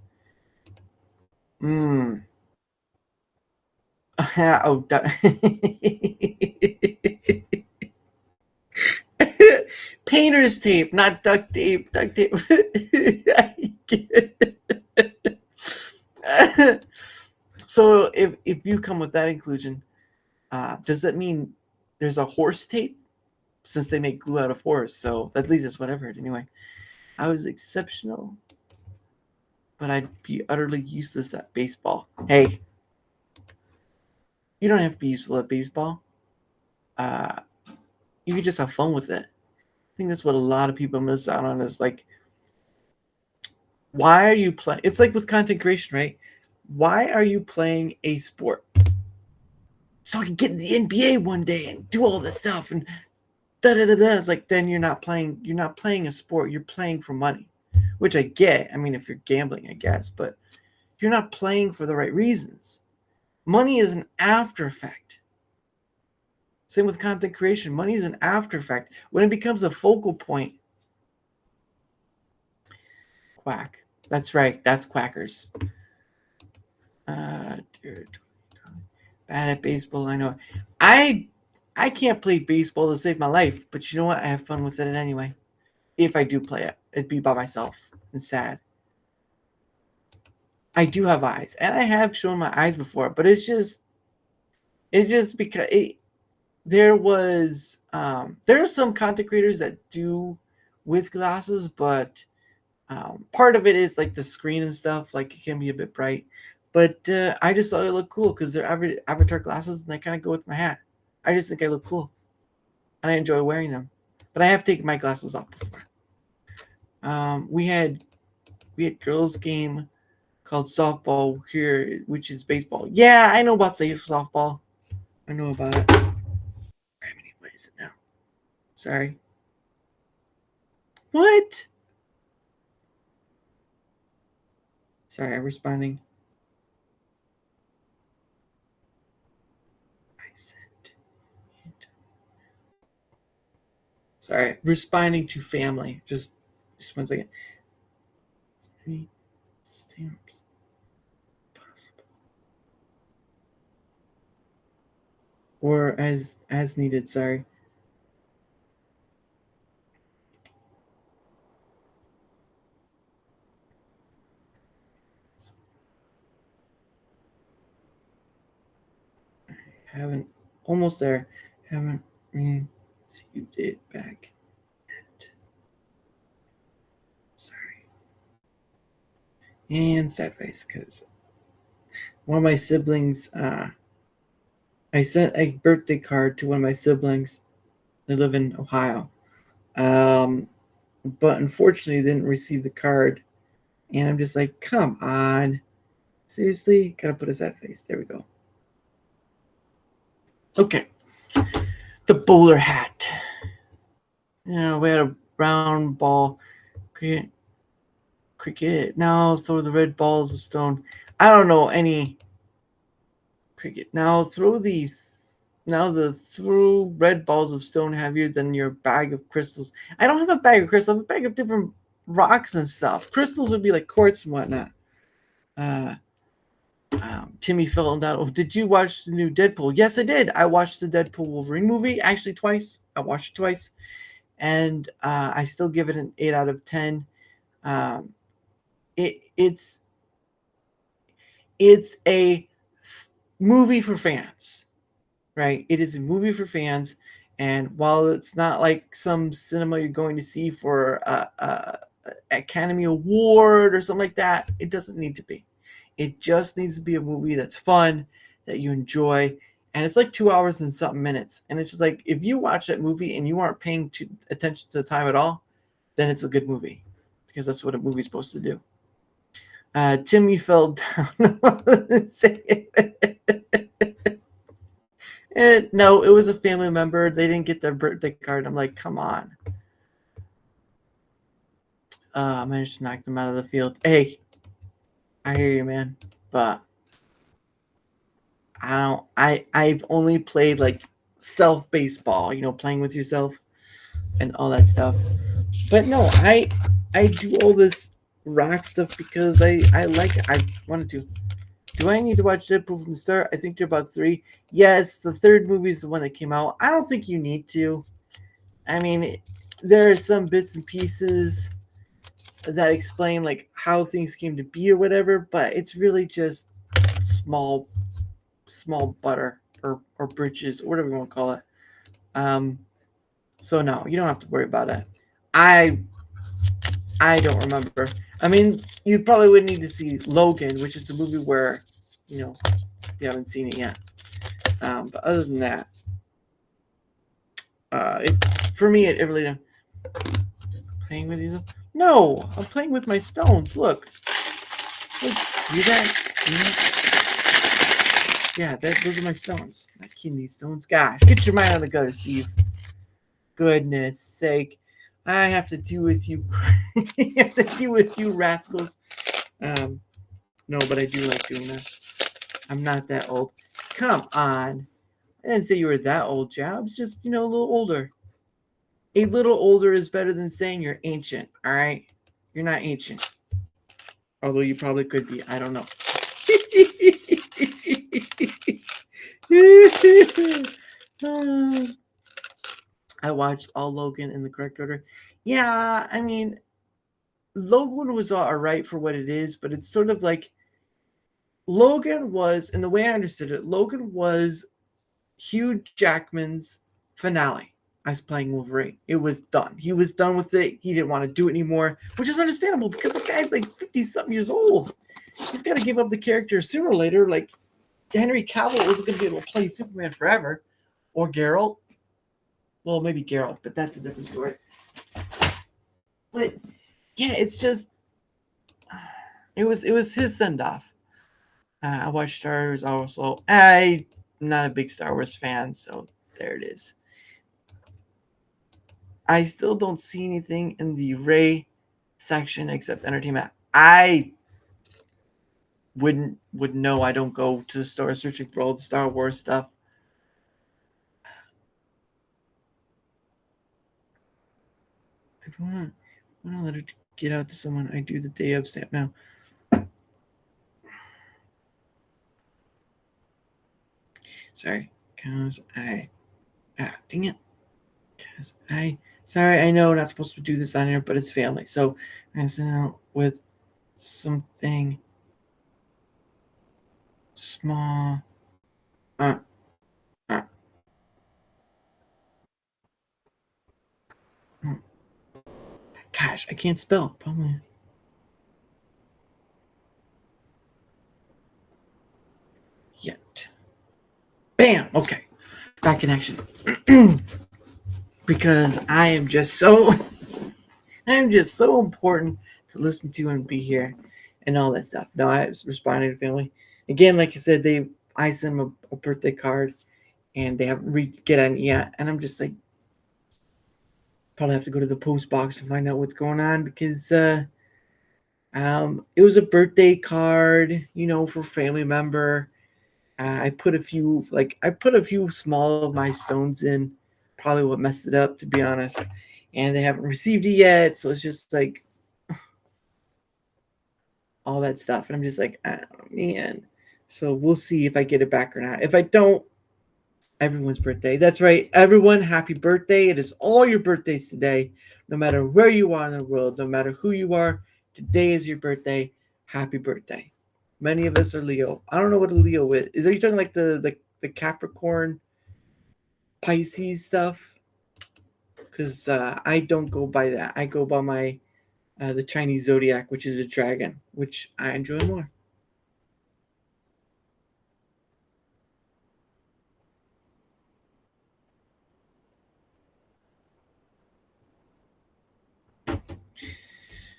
Oh, painter's tape, not duct tape. Duct tape. So if you come with that inclusion, does that mean there's a horse tape? Since they make glue out of horse, so at least that's what I've heard anyway. I was exceptional, but I'd be utterly useless at baseball. Hey, you don't have to be useful at baseball. You can just have fun with it. I think that's what a lot of people miss out on is like, why are you playing? It's like with content creation, right? Why are you playing a sport? So I can get in the NBA one day and do all this stuff and da da da da. It's like then you're not playing a sport. You're playing for money, which I get. I mean, if you're gambling, I guess, but you're not playing for the right reasons. Money is an after effect. Same with content creation. Money is an after effect. When it becomes a focal point, quack. That's right. That's quackers. Bad at baseball. I know. I can't play baseball to save my life, but you know what? I have fun with it anyway. If I do play it, it'd be by myself and sad. I do have eyes, and I have shown my eyes before, but it's just because there are some content creators that do with glasses, but part of it is like the screen and stuff, like it can be a bit bright. But I just thought it looked cool because they're avatar glasses, and they kind of go with my hat. I just think I look cool, and I enjoy wearing them. But I have taken my glasses off before. We had girls' game called softball here, which is baseball. Yeah, I know about safe softball. I know about it. How many is it now? Sorry. What? Sorry, I'm responding. I sent it. Sorry, responding to family. Just 1 second. As many stamps possible, or as needed. Sorry. Haven't almost there. Haven't received it back yet. Sorry. And sad face because one of my siblings. I sent a birthday card to one of my siblings. They live in Ohio, but unfortunately didn't receive the card. And I'm just like, come on, seriously, gotta put a sad face. There we go. Okay. The bowler hat. Yeah, we had a round ball. Cricket. Now throw the red balls of stone. I don't know any cricket. Now the red balls of stone heavier than your bag of crystals. I don't have a bag of crystals. I have a bag of different rocks and stuff. Crystals would be like quartz and whatnot. Timmy fell in that. Oh, did you watch the new Deadpool? Yes, I did. I watched the Deadpool Wolverine movie actually twice. I watched it twice, and I still give it an 8 out of 10. It's a movie for fans, right? It is a movie for fans, and while it's not like some cinema you're going to see for a Academy Award or something like that, it doesn't need to be. It just needs to be a movie that's fun, that you enjoy, and it's like 2 hours and something minutes. And it's just like, if you watch that movie and you aren't paying attention to the time at all, then it's a good movie, because that's what a movie's supposed to do. Timmy fell down. And no, it was a family member. They didn't get their birthday card. I'm like, come on. managed to knock them out of the field. Hey, I hear you, man, but I don't. I've only played like self baseball. Playing with yourself and all that stuff. But no, I do all this rock stuff because I like it. I wanted to. Do I need to watch Deadpool from the start? I think they're about 3. Yes, the third movie is the one that came out. I don't think you need to. I mean, there are some bits and pieces that explain like how things came to be or whatever, but it's really just small butter or bridges or whatever you want to call it. So no, you don't have to worry about it. I don't remember. I mean, you probably would need to see Logan, which is the movie where, you haven't seen it yet. But other than that, for me, it really don't. Playing with you? No, I'm playing with my stones. Look, see that? Yeah, those are my stones. Not kidney stones. Gosh, get your mind on the gutter, Steve. Goodness sake, I have to deal with you. I have to deal with you, rascals. No, but I do like doing this. I'm not that old. Come on. I didn't say you were that old, Joe. I was just, a little older. A little older is better than saying you're ancient, all right? You're not ancient. Although you probably could be. I don't know. I watched all Logan in the correct order. Yeah, I mean, Logan was all right for what it is, but it's sort of like Logan was, in the way I understood it, Logan was Hugh Jackman's finale as playing Wolverine. It was done. He was done with it. He didn't want to do it anymore, which is understandable because the guy's like 50-something years old. He's got to give up the character sooner or later. Like, Henry Cavill wasn't going to be able to play Superman forever. Or Geralt. Well, maybe Geralt, but that's a different story. But, yeah, it's just... It was his send-off. I watched Star Wars also. I'm not a big Star Wars fan, so there it is. I still don't see anything in the Ray section except entertainment. I wouldn't know. I don't go to the store searching for all the Star Wars stuff. If I want to let it get out to someone, I do the day of stamp now. Sorry, because dang it. Sorry, I know not supposed to do this on here, but it's family. So I'm sitting out with something small. Gosh, I can't spell. Probably. Yet. Bam! Okay. Back in action. Because I am just so important to listen to and be here and all that stuff. No, I was responding to family. Again, like I said, I sent them a birthday card and they haven't get on it yet. And I'm just like, probably have to go to the post box to find out what's going on because it was a birthday card, for a family member. I put a few small of my stones in, probably what messed it up, to be honest. And they haven't received it yet, so it's just like all that stuff. And I'm just like, oh man. So we'll see if I get it back or not. If I don't, everyone's birthday. That's right. Everyone, happy birthday. It is all your birthdays today. No matter where you are in the world, no matter who you are, today is your birthday. Happy birthday. Many of us are Leo. I don't know what a Leo is. Are you talking like the Capricorn, Pisces stuff? Because I don't go by that. I go by my the Chinese zodiac, which is a dragon, which I enjoy more.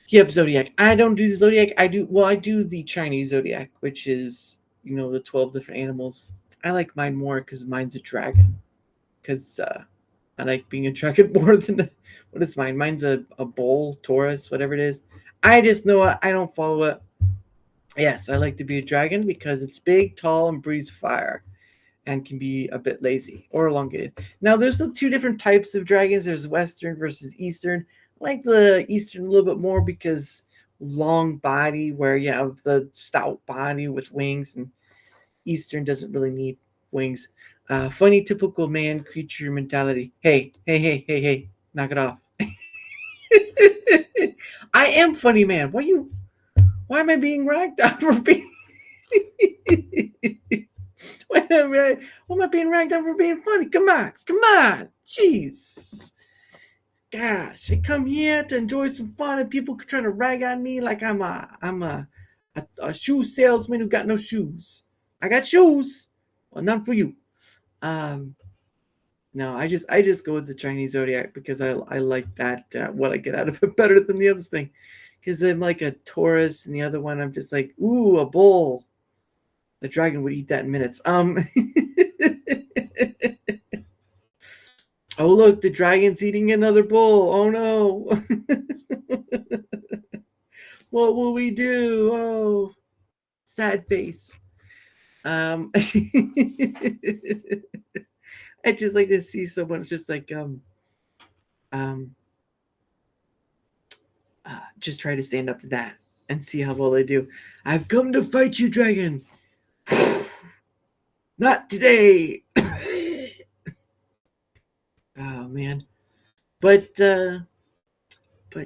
Yep, zodiac. I don't do the zodiac. I do the Chinese zodiac, which is, the 12 different animals. I like mine more because mine's a dragon. Because I like being a dragon more than what is mine? Mine's a bull, Taurus, whatever it is. I just know it. I don't follow it. Yes, I like to be a dragon because it's big, tall, and breathes fire and can be a bit lazy or elongated. Now, there's the two different types of dragons. There's Western versus Eastern. I like the Eastern a little bit more because long body, where you have the stout body with wings, and Eastern doesn't really need wings. Funny, typical man creature mentality. Hey, hey, hey, hey, hey, knock it off. I am funny, man. Why am I being ragged on for being? Why am I being ragged on for being funny? Come on, jeez. Gosh, I come here to enjoy some fun, and people trying to rag on me like I'm a shoe salesman who got no shoes. I got shoes, well, none for you. Um, no, I just go with the Chinese zodiac because I like that what I get out of it better than the other thing. Because I'm like a Taurus, and the other one I'm just like, ooh, a bull. The dragon would eat that in minutes. Oh look, the dragon's eating another bull. Oh no. What will we do? Oh, sad face. I just like to see someone just like um just try to stand up to that and see how well they do. I've come to fight you, dragon. Not today. Oh man. But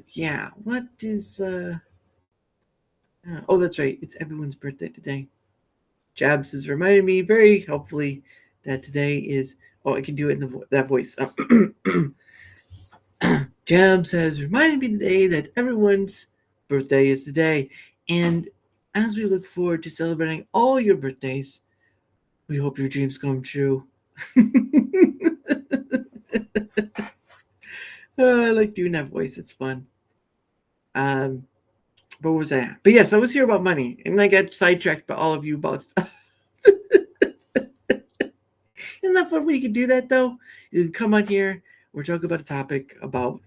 yeah, what is oh, that's right. It's everyone's birthday today. Jabs has reminded me very helpfully that today is. Oh, I can do it in that voice. Jabs has reminded me today that everyone's birthday is today, and as we look forward to celebrating all your birthdays, we hope your dreams come true. I like doing that voice. It's fun. Um, but what was I at? But yes, I was here about money, and I got sidetracked by all of you about stuff. Isn't that fun when you can do that, though? You can come on here, we're talking about a topic about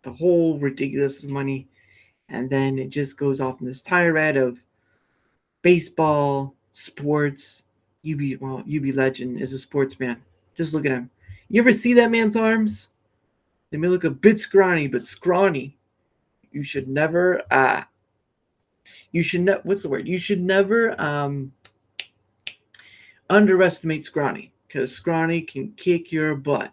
the whole ridiculous money, and then it just goes off in this tirade of baseball, sports. UB Legend is a sportsman. Just look at him. You ever see that man's arms? They may look a bit scrawny, but scrawny. You should never what's the word? You should never underestimate scrawny, because scrawny can kick your butt.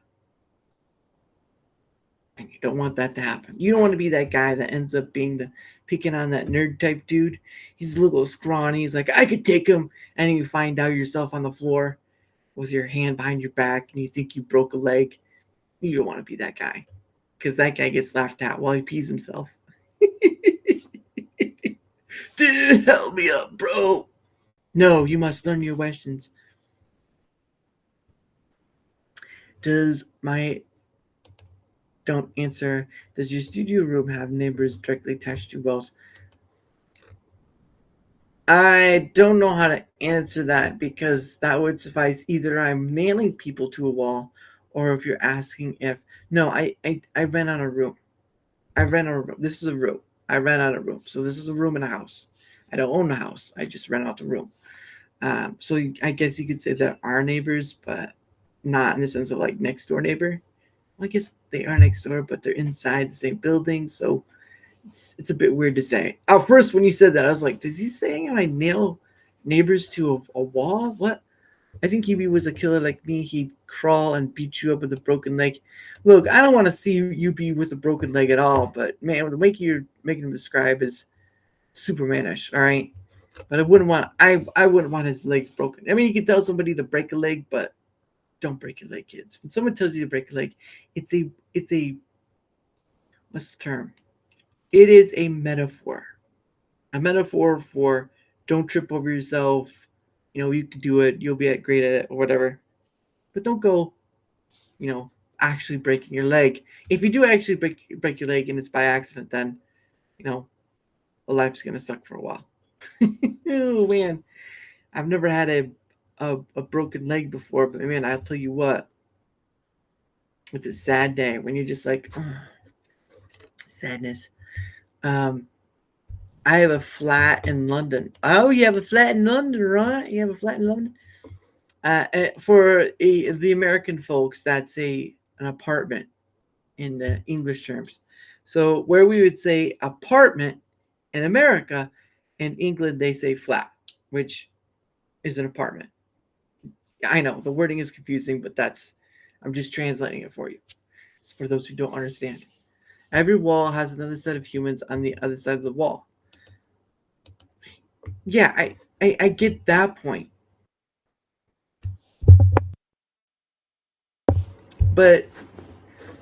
And you don't want that to happen. You don't want to be that guy that ends up being the picking on that nerd type dude. He's a little scrawny. He's like, I could take him. And then you find out yourself on the floor with your hand behind your back and you think you broke a leg. You don't want to be that guy, because that guy gets laughed at while he pees himself. Dude, help me up, bro. No, you must learn your questions. Don't answer. Does your studio room have neighbors directly attached to walls? I don't know how to answer that, because that would suffice. Either I'm nailing people to a wall, or if you're asking if. No, I rent out a room. I rent out a room. This is a room. I rent out a room. So this is a room in a house. I don't own the house. I just rent out the room. So I guess you could say there are neighbors, but not in the sense of like next door neighbor. Well, I guess they are next door, but they're inside the same building, so it's a bit weird to say. At first, when you said that, I was like, "Is he saying I nail neighbors to a wall?" What? I think if he was a killer like me, he'd crawl and beat you up with a broken leg. Look, I don't want to see you be with a broken leg at all, but man, the way you're making him describe is Supermanish. All right, but I wouldn't want his legs broken. I mean, you can tell somebody to break a leg, but don't break your leg, kids. When someone tells you to break a leg, it's a what's the term? It is a metaphor. A metaphor for don't trip over yourself. You know, you can do it. You'll be great at it or whatever. But don't go, actually breaking your leg. If you do actually break your leg and it's by accident, then, life's going to suck for a while. Oh, man. I've never had a broken leg before, but man, I'll tell you what. It's a sad day when you're just like, oh, sadness. I have a flat in London. Oh, you have a flat in London, right? You have a flat in London. For the American folks, that's an apartment in the English terms. So where we would say apartment in America, in England they say flat, which is an apartment. I know the wording is confusing, but I'm just translating it for you. It's for those who don't understand. Every wall has another set of humans on the other side of the wall. Yeah, I get that point. But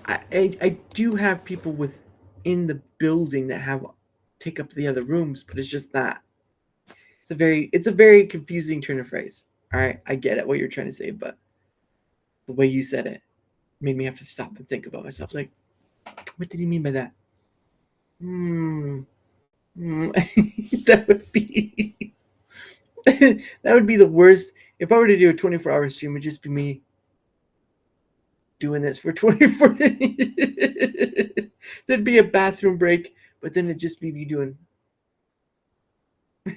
I do have people within the building that have take up the other rooms, but it's just not. It's a very confusing turn of phrase. All right, I get it what you're trying to say, but the way you said it made me have to stop and think about myself. Like, what did he mean by that? That would be that would be the worst. If I were to do a 24-hour stream, it would just be me doing this for 24. There'd be a bathroom break, but then it'd just be me doing.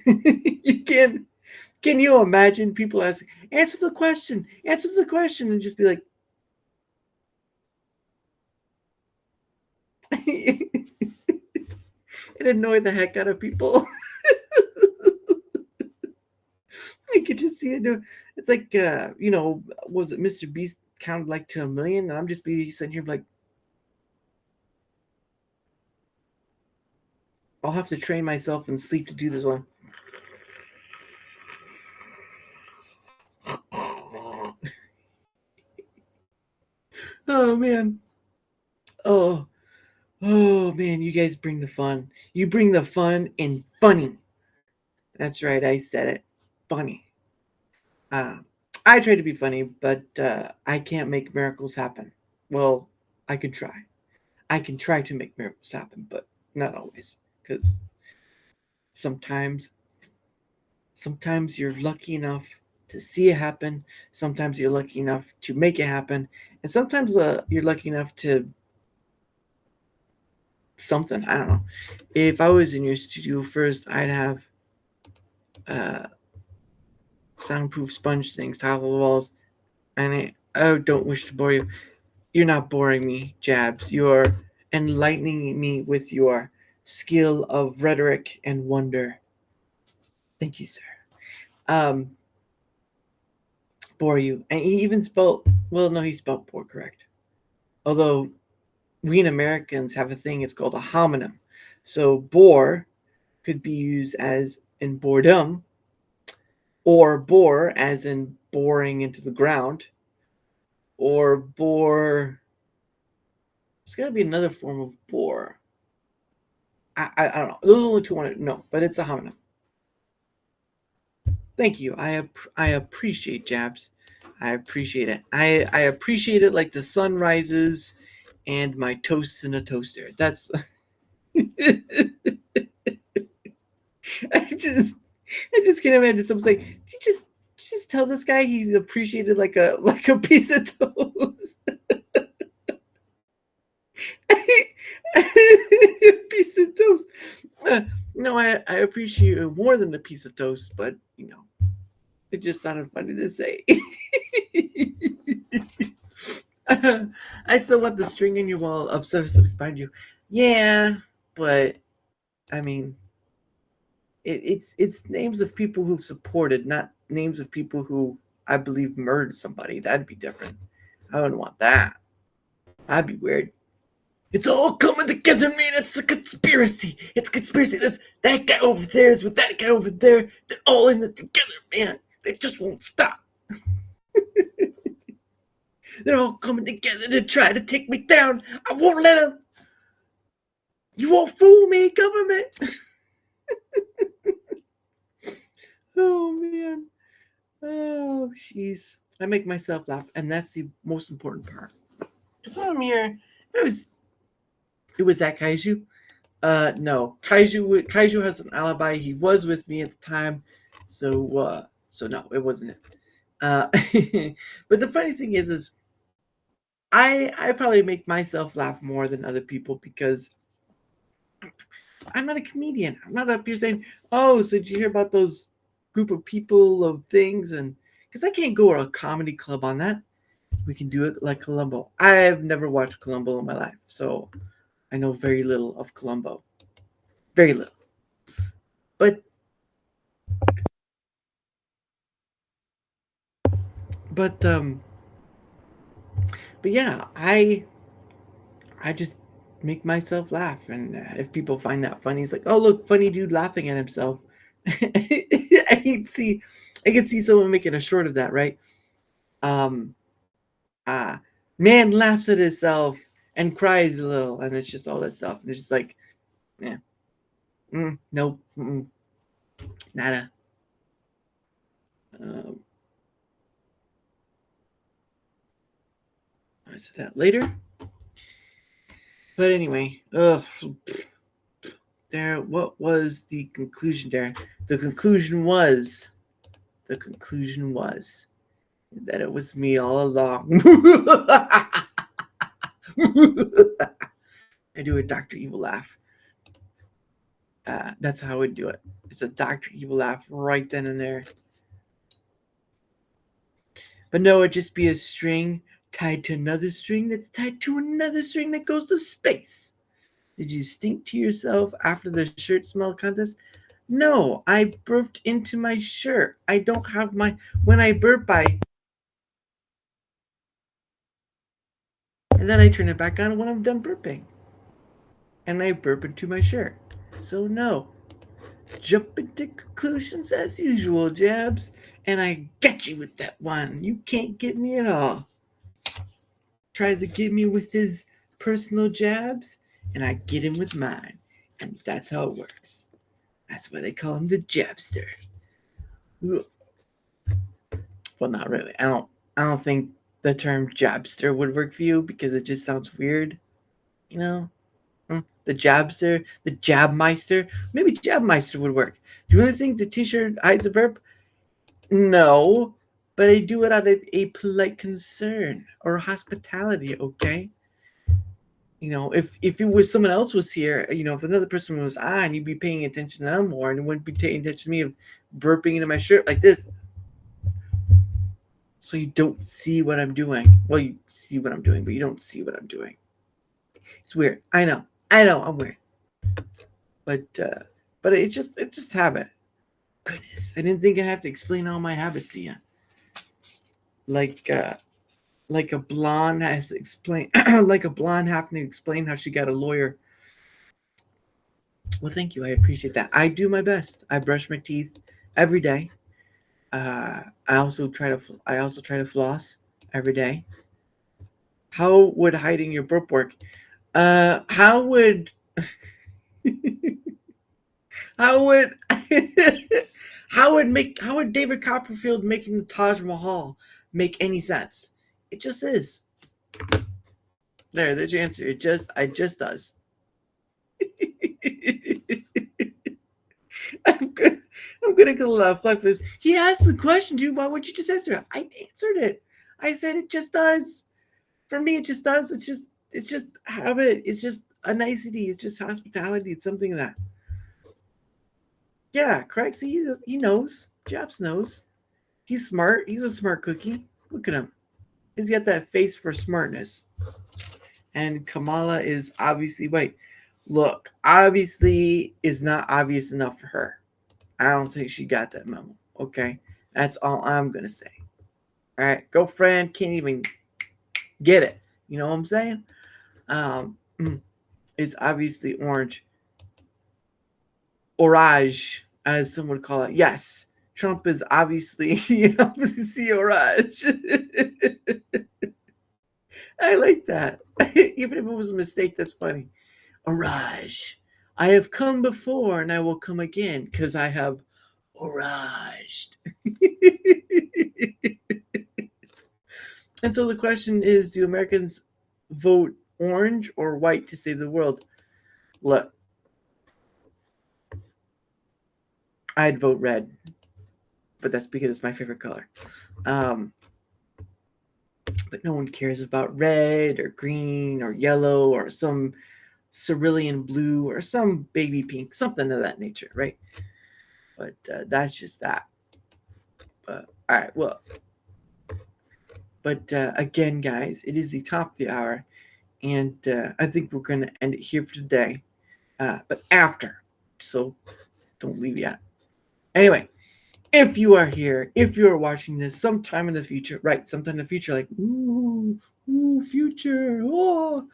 You can you imagine people asking, answer the question, and just be like, it annoyed the heck out of people. I could just see it. It's like, was it Mr. Beast counted like to 1,000,000? And I'm just be sitting here like, I'll have to train myself in sleep to do this one. Oh man. Oh man, you guys bring the fun. You bring the fun and funny. That's right, I said it. Funny. I try to be funny, but I can't make miracles happen. Well, I can try. I can try to make miracles happen, but not always. Because sometimes you're lucky enough to see it happen. Sometimes you're lucky enough to make it happen. And sometimes you're lucky enough to something. I don't know. If I was in your studio first, I'd have soundproof sponge things, top of the walls. And I don't wish to bore you. You're not boring me, Jabs. You're enlightening me with your skill of rhetoric and wonder. Thank you, sir. Bore you. And he even spelled, well, no, he spelled poor correct. Although we in Americans have a thing, it's called a homonym. So bore could be used as in boredom, or bore as in boring into the ground, or bore. There's got to be another form of bore. I don't know. Those are the only two I know, but it's a homonym. Thank you. I appreciate Jabs. I appreciate it. I appreciate it like the sun rises and my toast in a toaster. That's I just can't imagine someone saying, you just tell this guy he's appreciated like a piece of toast. Piece of toast. No, I appreciate it more than a piece of toast, but it just sounded funny to say. I still want the string in your wall of services behind you. Yeah, but I mean, it's names of people who've supported, not names of people who I believe murdered somebody. That'd be different. I wouldn't want that. That'd be weird. It's all coming together, man. It's a conspiracy. It's a conspiracy. That guy over there is with that guy over there. They're all in it together, man. They just won't stop. They're all coming together to try to take me down. I won't let them. You won't fool me, government. Oh, man. Oh, jeez. I make myself laugh, and that's the most important part. Because I'm here. It was that Kaiju. No. Kaiju has an alibi. He was with me at the time. So no, it wasn't it. But the funny thing is I probably make myself laugh more than other people because I'm not a comedian. I'm not up here saying, "Oh, so did you hear about those group of people of things?" And because I can't go to a comedy club on that. We can do it like Columbo. I've never watched Columbo in my life, so I know very little of Columbo. Very little. But but um but yeah, I just make myself laugh, and if people find that funny, it's like, oh look, funny dude laughing at himself. I can see, I can see someone making a short of that, right? Um, uh, Man laughs at himself and cries a little, and it's just all that stuff, and it's just like, yeah, nope, nada. Um, I'll answer that later. But anyway, there. What was the conclusion there? The conclusion was that it was me all along. I do a Dr. Evil laugh. That's how I would do it. It's a Dr. Evil laugh right then and there. But no, it'd just be a string tied to another string that's tied to another string that goes to space. Did you stink to yourself after the shirt smell contest? No, I burped into my shirt. I don't have my. When I burp, and then I turn it back on when I'm done burping. And I burp into my shirt. So, no. Jump into conclusions as usual, Jabs. And I get you with that one. You can't get me at all. Tries to get me with his personal jabs, and I get him with mine. And that's how it works. That's why they call him the Jabster. Ugh. Well, not really. I don't think the term Jabster would work for you because it just sounds weird. You know? The Jabster, the Jabmeister. Maybe Jabmeister would work. Do you really think the t-shirt hides a burp? No, but I do it out of a polite concern or hospitality, okay? If it was someone else was here, if another person was on, you'd be paying attention to them more and you wouldn't be paying attention to me of burping into my shirt like this. So you don't see what I'm doing. Well, you see what I'm doing, but you don't see what I'm doing. It's weird. I know, I'm weird. But it's just habit. Goodness, I didn't think I'd have to explain all my habits to you. Like like a blonde has to explain, like a blonde having to explain how she got a lawyer. Well, thank you. I appreciate that. I do my best. I brush my teeth every day. I also try to floss every day. How would hiding your burp work? How would how would how would David Copperfield making the Taj Mahal make any sense? It just is. There's your answer. I just does. I'm good. I'm gonna get a lot of flack for this. He asked the question, dude. Why would you just answer it? I answered it. I said it just does. For me, it just does. It's just habit. It's just a nicety. It's just hospitality. It's something that. Yeah, correct. See, he knows. Japs knows. He's smart. He's a smart cookie. Look at him. He's got that face for smartness. And Kamala is obviously look, obviously is not obvious enough for her. I don't think she got that memo. Okay. That's all I'm gonna say. All right, girlfriend can't even get it. You know what I'm saying? It's obviously orange. Orage, as some would call it. Yes, Trump is obviously orage. I like that. Even if it was a mistake, that's funny. Orage. I have come before and I will come again because I have oraged. And so the question is, do Americans vote orange or white to save the world? Look, I'd vote red, but that's because it's my favorite color. but no one cares about red or green or yellow or some cerulean blue or some baby pink, something of that nature, right? But that's just that. All right, well, but again, guys, it is the top of the hour, and I think we're going to end it here for today. But after, so don't leave yet. Anyway, if you are here, if you are watching this sometime in the future, right? Sometime in the future, like ooh, future. Oh.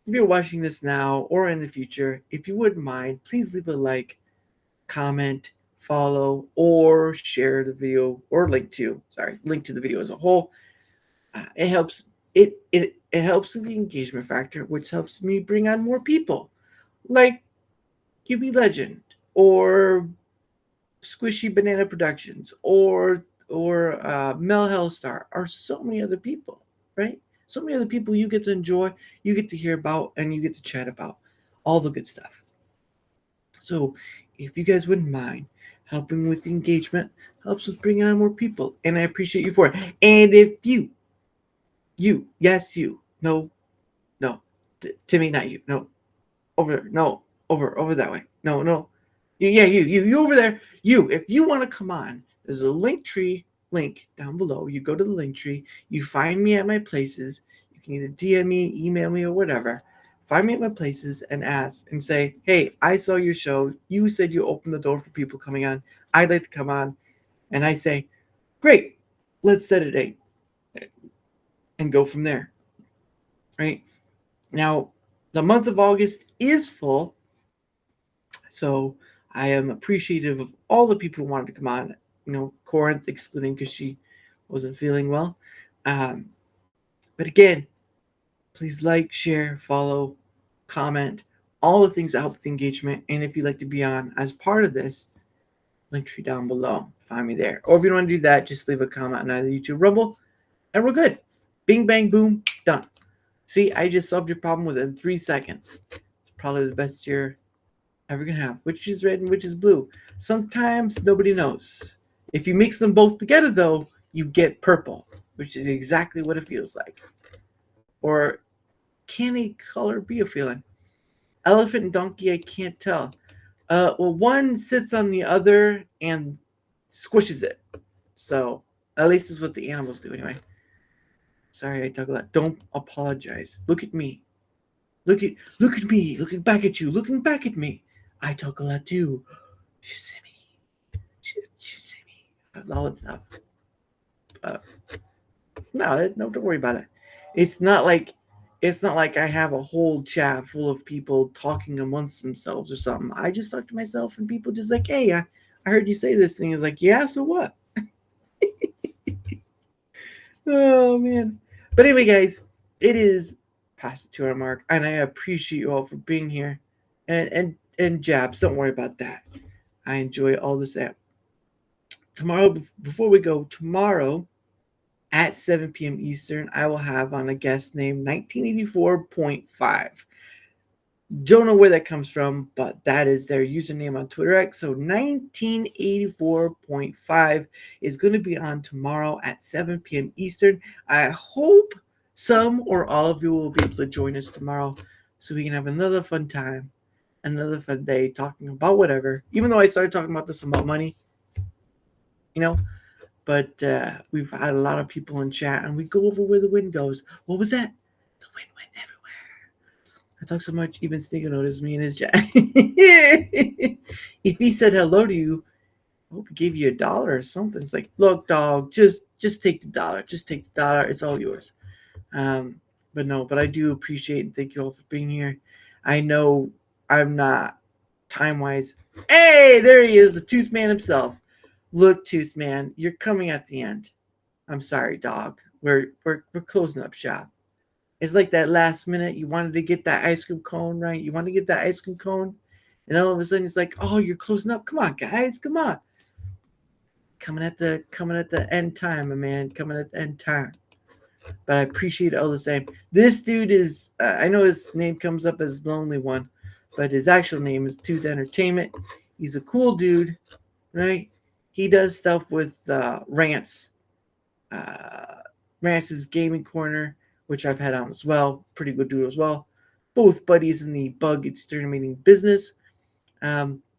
If you're watching this now or in the future, if you wouldn't mind, please leave a like, comment, follow, or share the video, or link to the video as a whole. It helps. It helps with the engagement factor, which helps me bring on more people, like QB Legend or Squishy Banana Productions or Mel Hellstar, or so many other people, right? So many other people you get to enjoy, you get to hear about, and you get to chat about all the good stuff. So if you guys wouldn't mind helping with the engagement, helps with bringing on more people, and I appreciate you for it. And if you, yes, you, no, Timmy, not you, no, over that way, no, you over there, if you want to come on, there's a link down below. You go to the link tree, you find me at my places. You can either DM me, email me, or whatever. Find me at my places and ask and say, hey, I saw your show. You said you opened the door for people coming on. I'd like to come on. And I say, great, let's set a date and go from there. Right? Now, the month of August is full. So I am appreciative of all the people who wanted to come on. Corinth excluding because she wasn't feeling well. But again, please like, share, follow, comment, all the things that help with the engagement. And if you'd like to be on as part of this, link tree down below. Find me there. Or if you don't want to do that, just leave a comment on either YouTube Rumble, and we're good. Bing, bang, boom, done. See, I just solved your problem within 3 seconds. It's probably the best you're ever gonna have. Which is red and which is blue? Sometimes nobody knows. If you mix them both together, though, you get purple, which is exactly what it feels like. Or can a color be a feeling? Elephant and donkey, I can't tell. Well, one sits on the other and squishes it. So at least is what the animals do anyway. Sorry, I talk a lot. Don't apologize. Look at me. Look at me. Looking back at you. Looking back at me. I talk a lot too. Shizimi. All that stuff. No, don't worry about it. It's not like I have a whole chat full of people talking amongst themselves or something. I just talk to myself, and people just like, hey, I heard you say this thing. It's like, yeah, so what? Oh man. But anyway, guys, it is past the 2 hour mark, and I appreciate you all for being here. And jabs, don't worry about that. I enjoy all this app. Tomorrow, before we go, tomorrow at 7 p.m. Eastern, I will have on a guest named 1984.5. Don't know where that comes from, but that is their username on Twitter X. So 1984.5 is going to be on tomorrow at 7 p.m. Eastern. I hope some or all of you will be able to join us tomorrow so we can have another fun time, another fun day talking about whatever. Even though I started talking about this about money, but we've had a lot of people in chat, and we go over where the wind goes. What was that? The wind went everywhere. I talk so much, even Sneaker noticed me in his chat. If he said hello to you, I hope he gave you $1 or something. It's like, look, dog, just take the $1. Just take the $1. It's all yours. But I do appreciate and thank you all for being here. I know I'm not time-wise. Hey, there he is, the Tooth Man himself. Look, Tooth Man, you're coming at the end. I'm sorry, dog. We're closing up shop. It's like that last minute you wanted to get that ice cream cone, right? You want to get that ice cream cone, and all of a sudden it's like, oh, you're closing up. Come on, guys, come on. Coming at the end time, my man. Coming at the end time. But I appreciate it all the same. This dude is, I know his name comes up as Lonely One, but his actual name is Tooth Entertainment. He's a cool dude, right? He does stuff with rants. Mass's Gaming Corner, which I've had on as well. Pretty good dude as well. Both buddies in the bug exterminating business.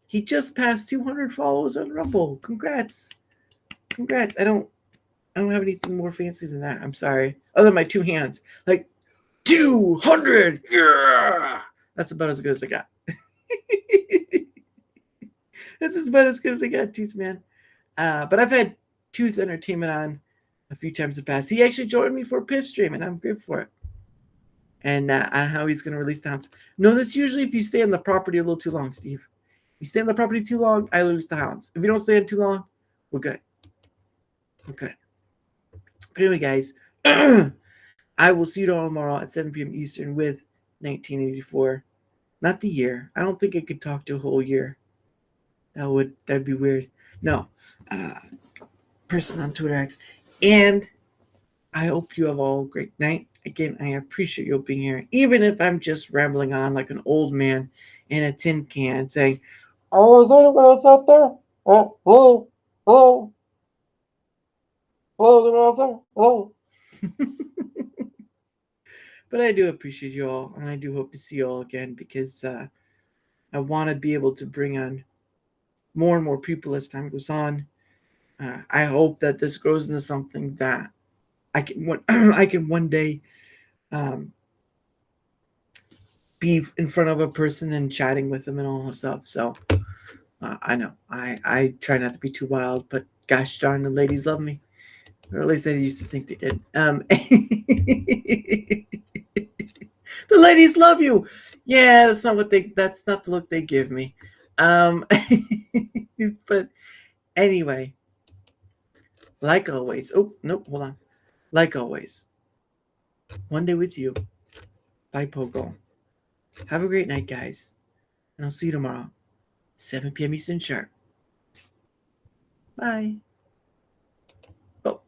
He just passed 200 followers on Rumble. Congrats. I don't have anything more fancy than that. I'm sorry. Other than my two hands. Like 200. Yeah. That's about as good as I got. That's about as good as I got, Tooth Man. But I've had Tooth Entertainment on a few times in the past. He actually joined me for a Piff stream, and I'm grateful for it. And on how he's going to release the hounds. No, that's usually if you stay on the property a little too long, Steve. If you stay on the property too long, I release the hounds. If you don't stay on too long, we're good. Okay. But anyway, guys, I will see you all tomorrow at 7 p.m. Eastern with 1984. Not the year. I don't think I could talk to a whole year. That'd be weird. No. Person on Twitter X. And I hope you have all a great night. Again, I appreciate you being here. Even if I'm just rambling on like an old man in a tin can saying, "Oh, is anyone else out there? Oh, hello? Hello? Hello, is anyone else there? Hello?" But I do appreciate you all, and I do hope to see you all again because I want to be able to bring on more and more people as time goes on. I hope that this grows into something that I can one day be in front of a person and chatting with them and all that stuff. So I know I try not to be too wild, but gosh darn, the ladies love me, or at least they used to think they did. The ladies love you. Yeah, that's not the look they give me. But anyway, like always. Oh, nope, hold on. Like always, one day with you. Bye, Pogo. Have a great night, guys. And I'll see you tomorrow, 7 p.m. Eastern sharp. Bye. Oh.